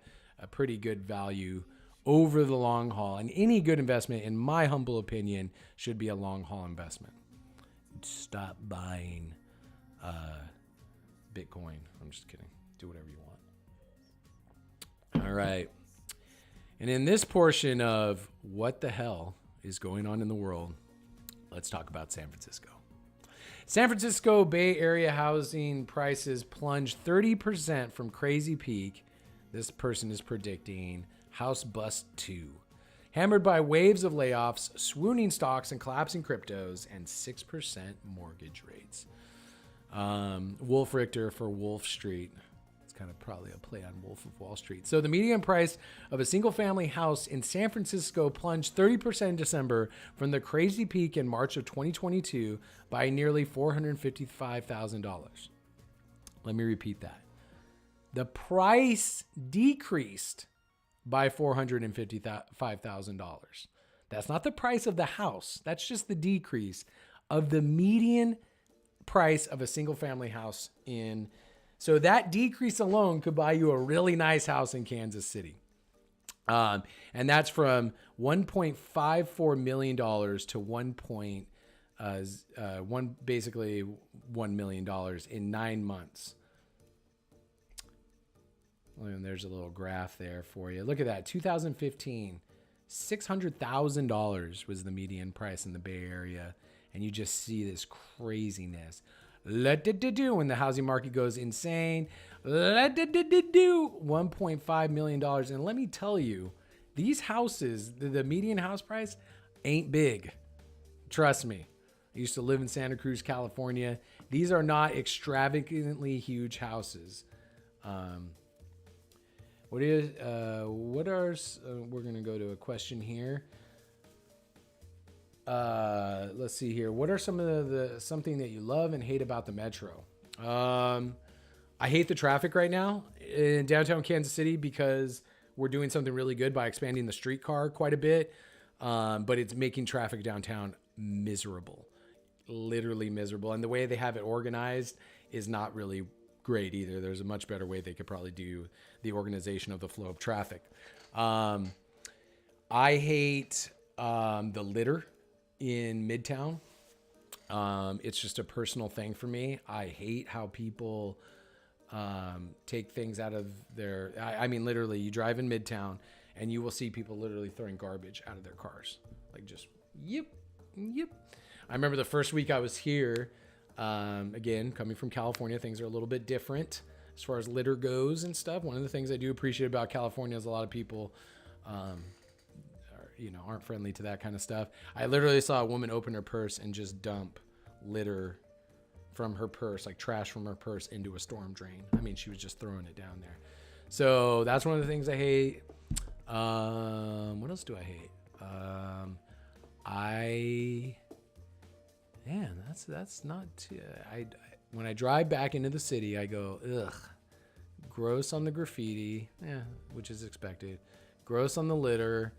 S1: pretty good value over the long haul. And any good investment, in my humble opinion, should be a long haul investment. Stop buying Bitcoin. I'm just kidding. Do whatever you want. All right. And in this portion of what the hell is going on in the world, let's talk about San Francisco. San Francisco Bay Area housing prices plunged 30% from crazy peak. This person is predicting house bust 2. Hammered by waves of layoffs, swooning stocks, and collapsing cryptos, and 6% mortgage rates. Wolf Richter for Wolf Street. It's kind of probably a play on Wolf of Wall Street. So the median price of a single-family house in San Francisco plunged 30% in December from the crazy peak in March of 2022 by nearly $455,000. Let me repeat that. The price decreased by $455,000. That's not the price of the house. That's just the decrease of the median price of a single-family house in. So that decrease alone could buy you a really nice house in Kansas City. And that's from $1.54 million to $1.2 basically $1 million in 9 months. And there's a little graph there for you. Look at that. 2015, $600,000 was the median price in the Bay Area. And you just see this craziness. Let it do when the housing market goes insane. Let it do $1.5 million. And let me tell you, these houses, the median house price ain't big. Trust me. I used to live in Santa Cruz, California. These are not extravagantly huge houses. We're going to go to a question here. Let's see here. What are some of something that you love and hate about the metro? I hate the traffic right now in downtown Kansas City because we're doing something really good by expanding the streetcar quite a bit. But it's making traffic downtown miserable, literally miserable. And the way they have it organized is not really great either. There's a much better way they could probably do the organization of the flow of traffic. I hate the litter in Midtown. It's just a personal thing for me. I hate how people take things out of their... I mean, literally, you drive in Midtown and you will see people literally throwing garbage out of their cars. Like just, yep. I remember the first week I was here, again, coming from California, things are a little bit different as far as litter goes and stuff. One of the things I do appreciate about California is a lot of people, aren't friendly to that kind of stuff. I literally saw a woman open her purse and just dump litter from her purse, like trash from her purse, into a storm drain. I mean, she was just throwing it down there. So that's one of the things I hate. What else do I hate? That's not too, when I drive back into the city, I go, ugh, gross on the graffiti, which is expected. Gross on the litter.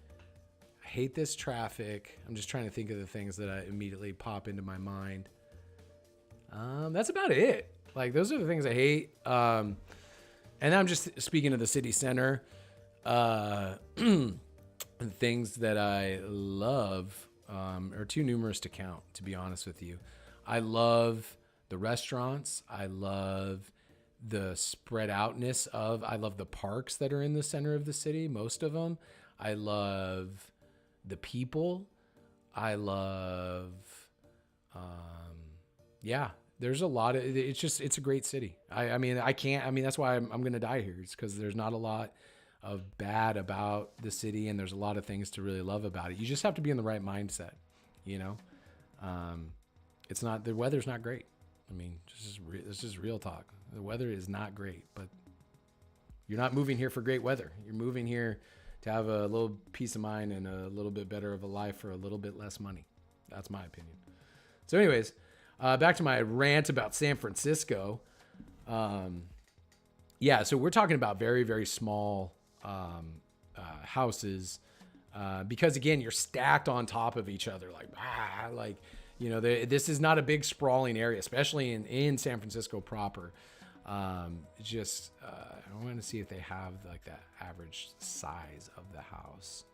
S1: I hate this traffic. I'm just trying to think of the things that immediately pop into my mind. That's about it. Like, those are the things I hate. And I'm just speaking of the city center. Things that I love are too numerous to count, to be honest with you. I love the restaurants. I love the spread outness I love the parks that are in the center of the city, most of them. I love the people. I love, there's a lot of, it's a great city. That's why I'm going to die here. It's because there's not a lot of bad about the city, and there's a lot of things to really love about it. You just have to be in the right mindset, the weather's not great. I mean, this is real talk. The weather is not great, but you're not moving here for great weather. You're moving here to have a little peace of mind and a little bit better of a life for a little bit less money. That's my opinion. So anyways, back to my rant about San Francisco. So we're talking about very, very small houses because, again, you're stacked on top of each other. This is not a big sprawling area, especially in San Francisco proper. I want to see if they have like the average size of the house,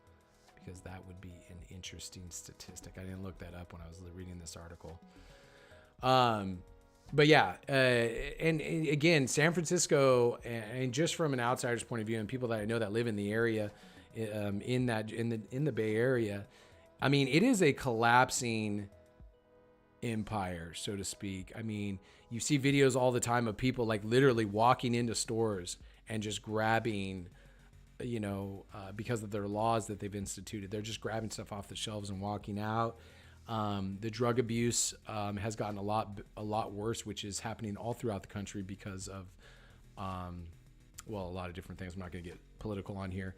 S1: because that would be an interesting statistic. I didn't look that up when I was reading this article. And again, San Francisco, and just from an outsider's point of view, and people that I know that live in the area, in the Bay Area, I mean, it is a collapsing empire, so to speak. I mean, you see videos all the time of people like literally walking into stores and just grabbing, because of their laws that they've instituted, they're just grabbing stuff off the shelves and walking out. The drug abuse has gotten a lot worse, which is happening all throughout the country because of, a lot of different things. I'm not going to get political on here,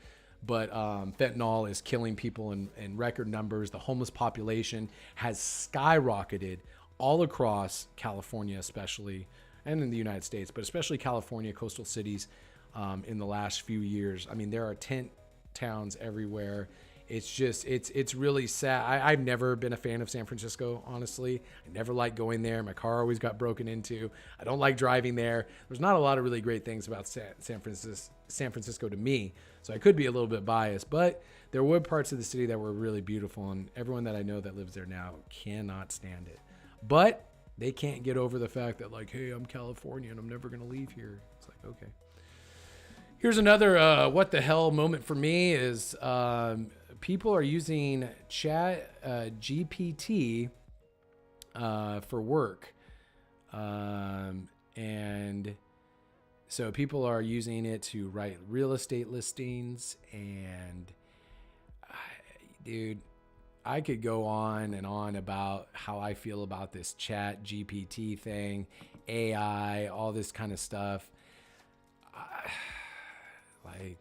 S1: but fentanyl is killing people in record numbers. The homeless population has skyrocketed all across California, especially, and in the United States, but especially California, coastal cities, in the last few years. I mean, there are tent towns everywhere. It's really sad. I've never been a fan of San Francisco, honestly. I never liked going there. My car always got broken into. I don't like driving there. There's not a lot of really great things about San Francisco to me, so I could be a little bit biased. But there were parts of the city that were really beautiful, and everyone that I know that lives there now cannot stand it. But they can't get over the fact that, like, hey, I'm California and I'm never going to leave here. It's like, okay. Here's another what the hell moment for me is people are using Chat GPT for work. And so people are using it to write real estate listings. And dude, I could go on and on about how I feel about this Chat GPT thing, AI, all this kind of stuff. I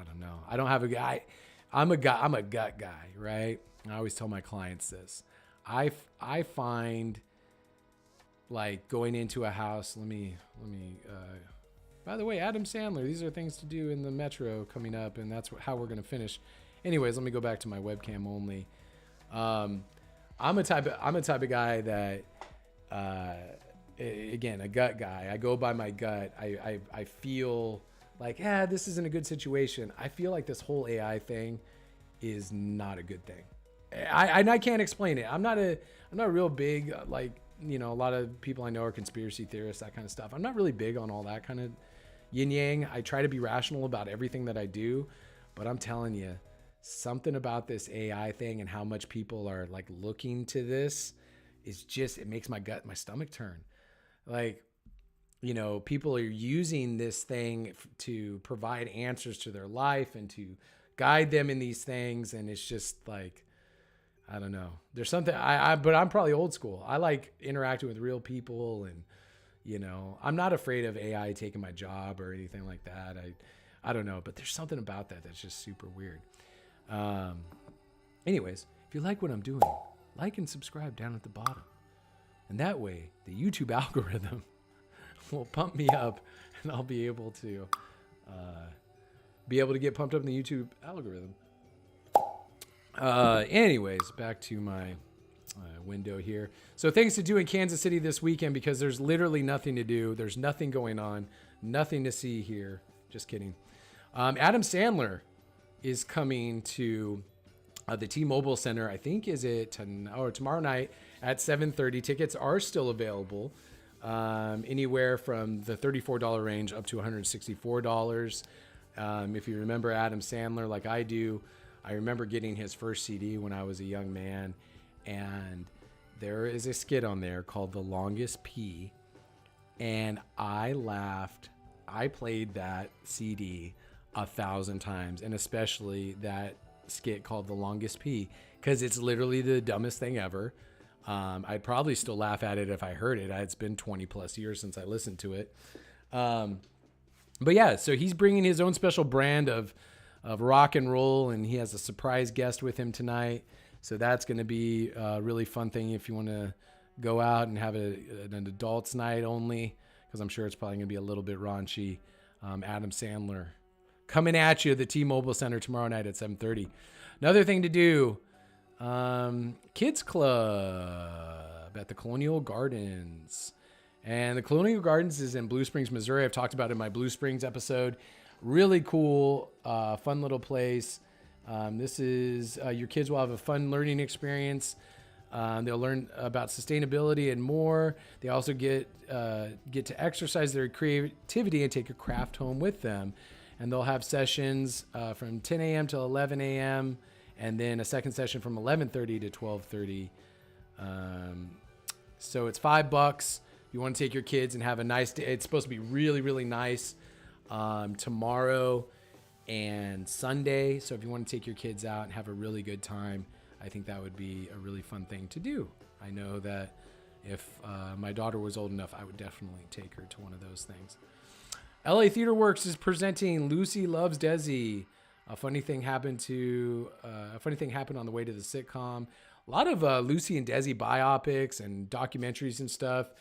S1: don't know. I don't have a guy. I'm a gut guy, right? I always tell my clients this. I find like going into a house. Let me. By the way, Adam Sandler. These are things to do in the Metro coming up, and that's how we're gonna finish. Anyways, let me go back to my webcam only. I'm a type of guy that, again, a gut guy. I go by my gut. I feel like, this isn't a good situation. I feel like this whole AI thing is not a good thing. I can't explain it. I'm not real big, like, a lot of people I know are conspiracy theorists, that kind of stuff. I'm not really big on all that kind of yin yang. I try to be rational about everything that I do, but I'm telling you, something about this AI thing and how much people are like looking to this is just, it makes my stomach turn. Like, people are using this thing to provide answers to their life and to guide them in these things. And it's just like, I don't know. There's something but I'm probably old school. I like interacting with real people, and, I'm not afraid of AI taking my job or anything like that. I don't know, but there's something about that that's just super weird. Anyways, if you like what I'm doing, like and subscribe down at the bottom. And that way, the YouTube algorithm will pump me up, and I'll be able to get pumped up in the YouTube algorithm. Anyways, back to my window here. So things to do in Kansas City this weekend, because there's literally nothing to do. There's nothing going on, nothing to see here. Just kidding. Adam Sandler is coming to the T-Mobile Center. I think tomorrow night at 7:30. Tickets are still available, anywhere from the $34 range up to $164. If you remember Adam Sandler like I do, I remember getting his first CD when I was a young man, and there is a skit on there called The Longest Pee, and I laughed. I played that CD 1,000 times, and especially that skit called The Longest Pee, because it's literally the dumbest thing ever. I'd probably still laugh at it if I heard it. It's been 20 plus years since I listened to it. But yeah, so he's bringing his own special brand of rock and roll, and he has a surprise guest with him tonight. So that's going to be a really fun thing if you want to go out and have an adults night only, because I'm sure it's probably going to be a little bit raunchy. Adam Sandler coming at you at the T-Mobile Center tomorrow night at 7:30. Another thing to do, Kids Club at the Colonial Gardens. And the Colonial Gardens is in Blue Springs, Missouri. I've talked about it in my Blue Springs episode. Really cool, fun little place. This is, your kids will have a fun learning experience. They'll learn about sustainability and more. They also get to exercise their creativity and take a craft home with them. And they'll have sessions from 10 a.m. till 11 a.m. and then a second session from 11:30 to 12:30. So it's $5. You want to take your kids and have a nice day. It's supposed to be really, really nice tomorrow and Sunday. So if you want to take your kids out and have a really good time, I think that would be a really fun thing to do. I know that if my daughter was old enough, I would definitely take her to one of those things. LA Theater Works is presenting Lucy Loves Desi. A funny thing happened on the way to the sitcom. A lot of Lucy and Desi biopics and documentaries and stuff.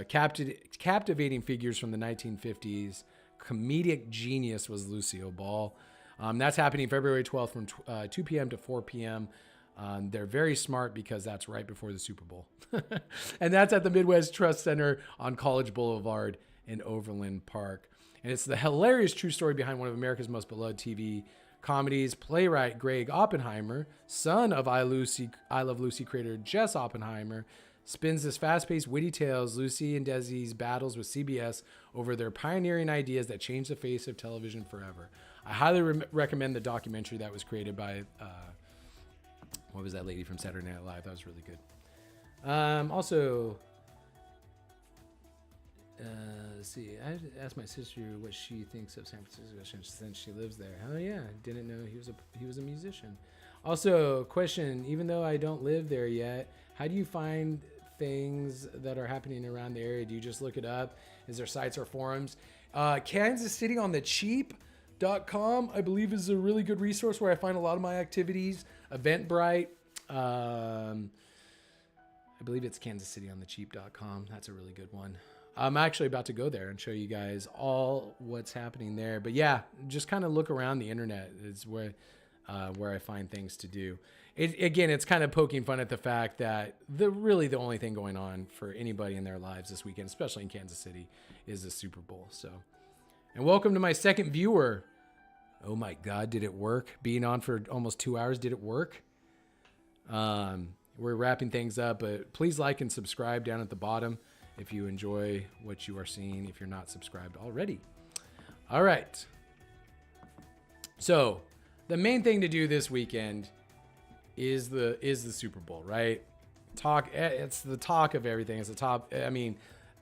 S1: Captivating figures from the 1950s. Comedic genius was Lucille Ball. That's happening February 12th from 2 p.m. to 4 p.m. They're very smart because that's right before the Super Bowl. And that's at the Midwest Trust Center on College Boulevard in Overland Park. And it's the hilarious true story behind one of America's most beloved TV comedies. Playwright Greg Oppenheimer, son of I Love Lucy creator Jess Oppenheimer, spins this fast-paced, witty tales, Lucy and Desi's battles with CBS over their pioneering ideas that changed the face of television forever. I highly recommend the documentary that was created by, what was that lady from Saturday Night Live? That was really good. Also, let's see. I asked my sister what she thinks of San Francisco since she lives there. Oh yeah, didn't know he was a musician. Also, question: even though I don't live there yet, how do you find things that are happening around the area? Do you just look it up? Is there sites or forums? Kansas City on the cheap.com, I believe, is a really good resource where I find a lot of my activities. Eventbrite, I believe it's Kansas City on the cheap.com. That's a really good one. I'm actually about to go there and show you guys all what's happening there. But yeah, just kind of look around the internet is where I find things to do. Again, it's kind of poking fun at the fact that the only thing going on for anybody in their lives this weekend, especially in Kansas City, is the Super Bowl. So, and welcome to my second viewer. Oh my God, did it work? Being on for almost 2 hours, did it work? We're wrapping things up, but please like and subscribe down at the bottom if you enjoy what you are seeing, if you're not subscribed already. All right. So the main thing to do this weekend is the Super Bowl, right? It's the talk of everything. It's the top. I mean,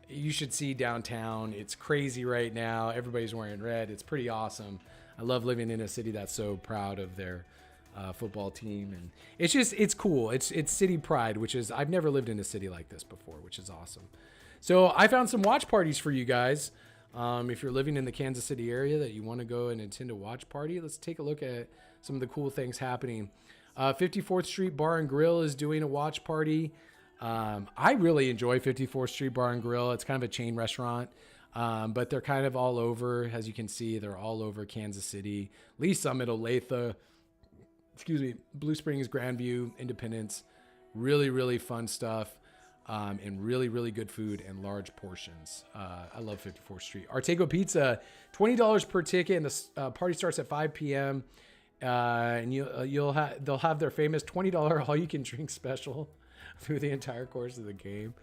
S1: you should see downtown. It's crazy right now. Everybody's wearing red. It's pretty awesome. I love living in a city that's so proud of their football team, and it's cool. It's city pride, which is, I've never lived in a city like this before, which is awesome. So I found some watch parties for you guys. If you're living in the Kansas City area that you want to go and attend a watch party, let's take a look at some of the cool things happening. 54th Street Bar and Grill is doing a watch party. I really enjoy 54th Street Bar and Grill. It's kind of a chain restaurant, but they're kind of all over. As you can see, they're all over Kansas City, Lee Summit, Olathe, Blue Springs, Grandview, Independence. Really, really fun stuff. And really, really good food and large portions. I love 54th Street. Artego Pizza, $20 per ticket, and the party starts at 5 p.m. And they'll have their famous $20 all-you-can-drink special through the entire course of the game.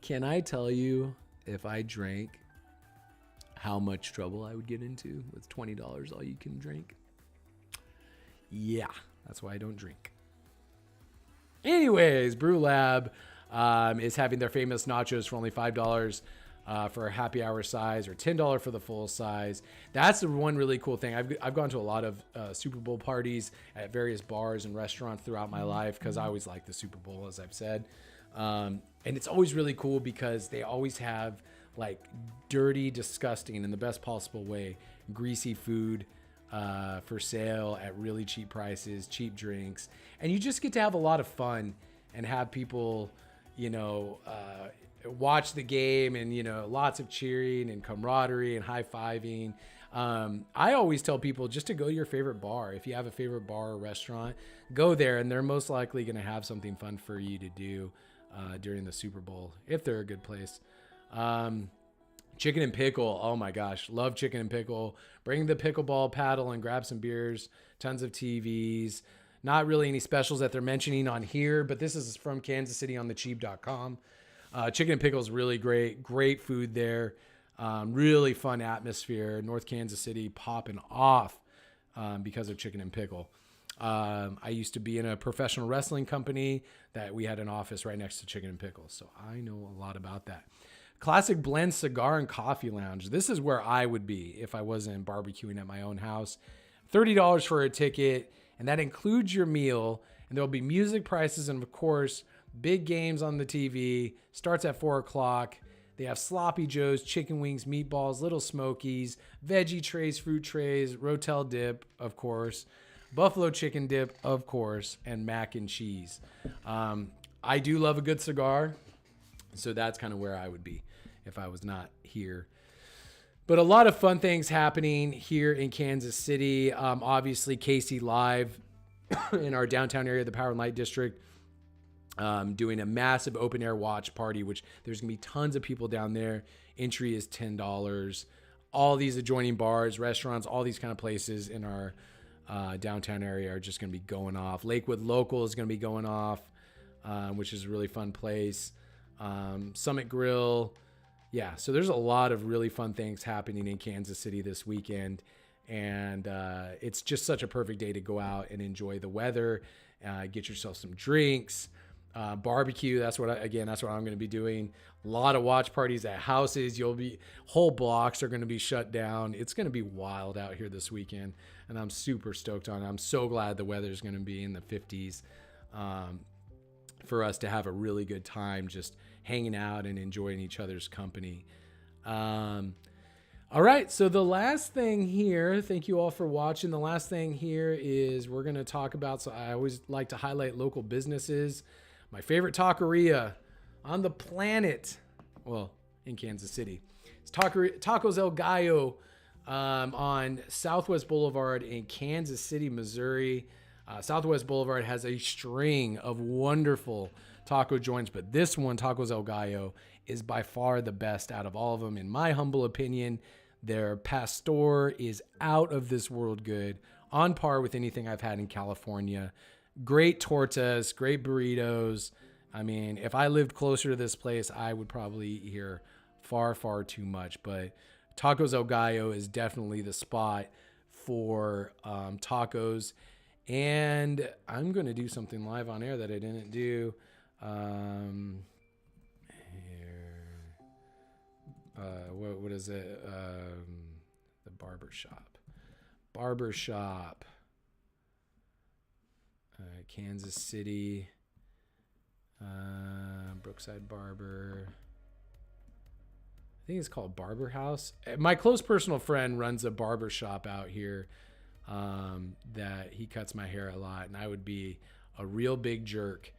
S1: Can I tell you, if I drank, how much trouble I would get into with $20 all-you-can-drink? Yeah, that's why I don't drink. Anyways, Brew Lab is having their famous nachos for only $5 for a happy hour size, or $10 for the full size. That's the one really cool thing. I've gone to a lot of Super Bowl parties at various bars and restaurants throughout my life because I always like the Super Bowl, as I've said. And it's always really cool because they always have like dirty, disgusting, in the best possible way, greasy food for sale at really cheap prices, cheap drinks, and you just get to have a lot of fun and have people, watch the game, and lots of cheering and camaraderie and high-fiving. I always tell people just to go to your favorite bar. If you have a favorite bar or restaurant, go there, and they're most likely going to have something fun for you to do during the Super Bowl, if they're a good place. Chicken and pickle. Oh my gosh. Love chicken and pickle. Bring the pickleball paddle and grab some beers, tons of TVs. Not really any specials that they're mentioning on here, but this is from Kansas City on the cheap.com. Chicken and pickle is really great. Great food there. Really fun atmosphere. North Kansas City popping off because of chicken and pickle. I used to be in a professional wrestling company that we had an office right next to Chicken and Pickle, so I know a lot about that. Classic Blend Cigar and Coffee Lounge. This is where I would be if I wasn't barbecuing at my own house. $30 for a ticket, and that includes your meal. And there'll be music prices and, of course, big games on the TV. Starts at 4 o'clock. They have Sloppy Joes, chicken wings, meatballs, Little Smokies, veggie trays, fruit trays, Rotel dip, of course, buffalo chicken dip, of course, and mac and cheese. I do love a good cigar, so that's kind of where I would be if I was not here. But a lot of fun things happening here in Kansas City. Obviously, KC Live in our downtown area, the Power and Light District, doing a massive open air watch party, which there's going to be tons of people down there. Entry is $10. all these adjoining bars, restaurants, all these kind of places in our downtown area are just going to be going off. Lakewood Local is going to be going off, which is a really fun place. Summit Grill. Yeah, so there's a lot of really fun things happening in Kansas City this weekend. And it's just such a perfect day to go out and enjoy the weather, get yourself some drinks, barbecue. That's what I'm going to be doing. A lot of watch parties at houses. Whole blocks are going to be shut down. It's going to be wild out here this weekend, and I'm super stoked on it. I'm so glad the weather is going to be in the 50s for us to have a really good time just hanging out and enjoying each other's company. All right, so the last thing here, thank you all for watching. The last thing here is we're going to talk about, so I always like to highlight local businesses. My favorite taqueria on the planet, well, in Kansas City. It's Tacos El Gallo on Southwest Boulevard in Kansas City, Missouri. Southwest Boulevard has a string of wonderful taco joints, but this one, Tacos El Gallo, is by far the best out of all of them, in my humble opinion. Their pastor is out of this world good, on par with anything I've had in California. Great tortas, great burritos. I mean, if I lived closer to this place, I would probably eat here far, far too much. But Tacos El Gallo is definitely the spot for tacos. And I'm going to do something live on air that I didn't do. What is it? The barbershop. Kansas City. Brookside Barber. I think it's called Barber House. My close personal friend runs a barber shop out here that he cuts my hair a lot, and I would be a real big jerk.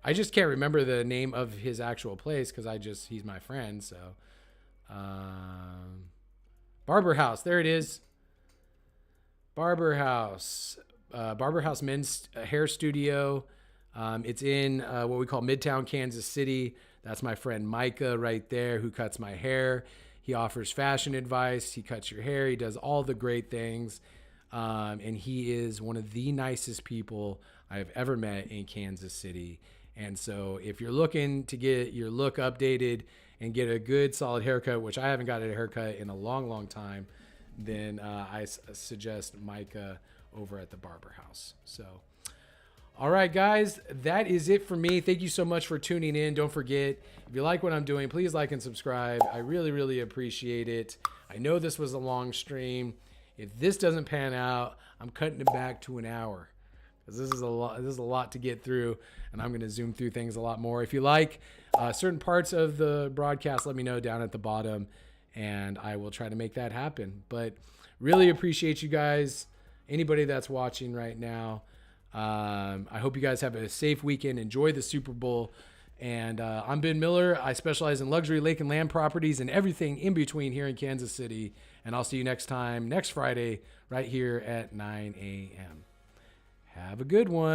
S1: I just can't remember the name of his actual place because he's my friend. So Barber House, there it is. Barber House Men's Hair Studio. It's in what we call Midtown Kansas City. That's my friend Micah right there who cuts my hair. He offers fashion advice. He cuts your hair. He does all the great things. And he is one of the nicest people I have ever met in Kansas City. And so if you're looking to get your look updated and get a good solid haircut, which I haven't gotten a haircut in a long, long time, then I suggest Micah over at the Barber House. So, all right, guys, that is it for me. Thank you so much for tuning in. Don't forget, if you like what I'm doing, please like and subscribe. I really, really appreciate it. I know this was a long stream. If this doesn't pan out, I'm cutting it back to an hour because this is a lot. This is a lot to get through, and I'm going to zoom through things a lot more. If you like certain parts of the broadcast, let me know down at the bottom, and I will try to make that happen. But really appreciate you guys. Anybody that's watching right now, I hope you guys have a safe weekend. Enjoy the Super Bowl. And I'm Ben Miller. I specialize in luxury lake and land properties and everything in between here in Kansas City. And I'll see you next Friday, right here at 9 a.m. Have a good one.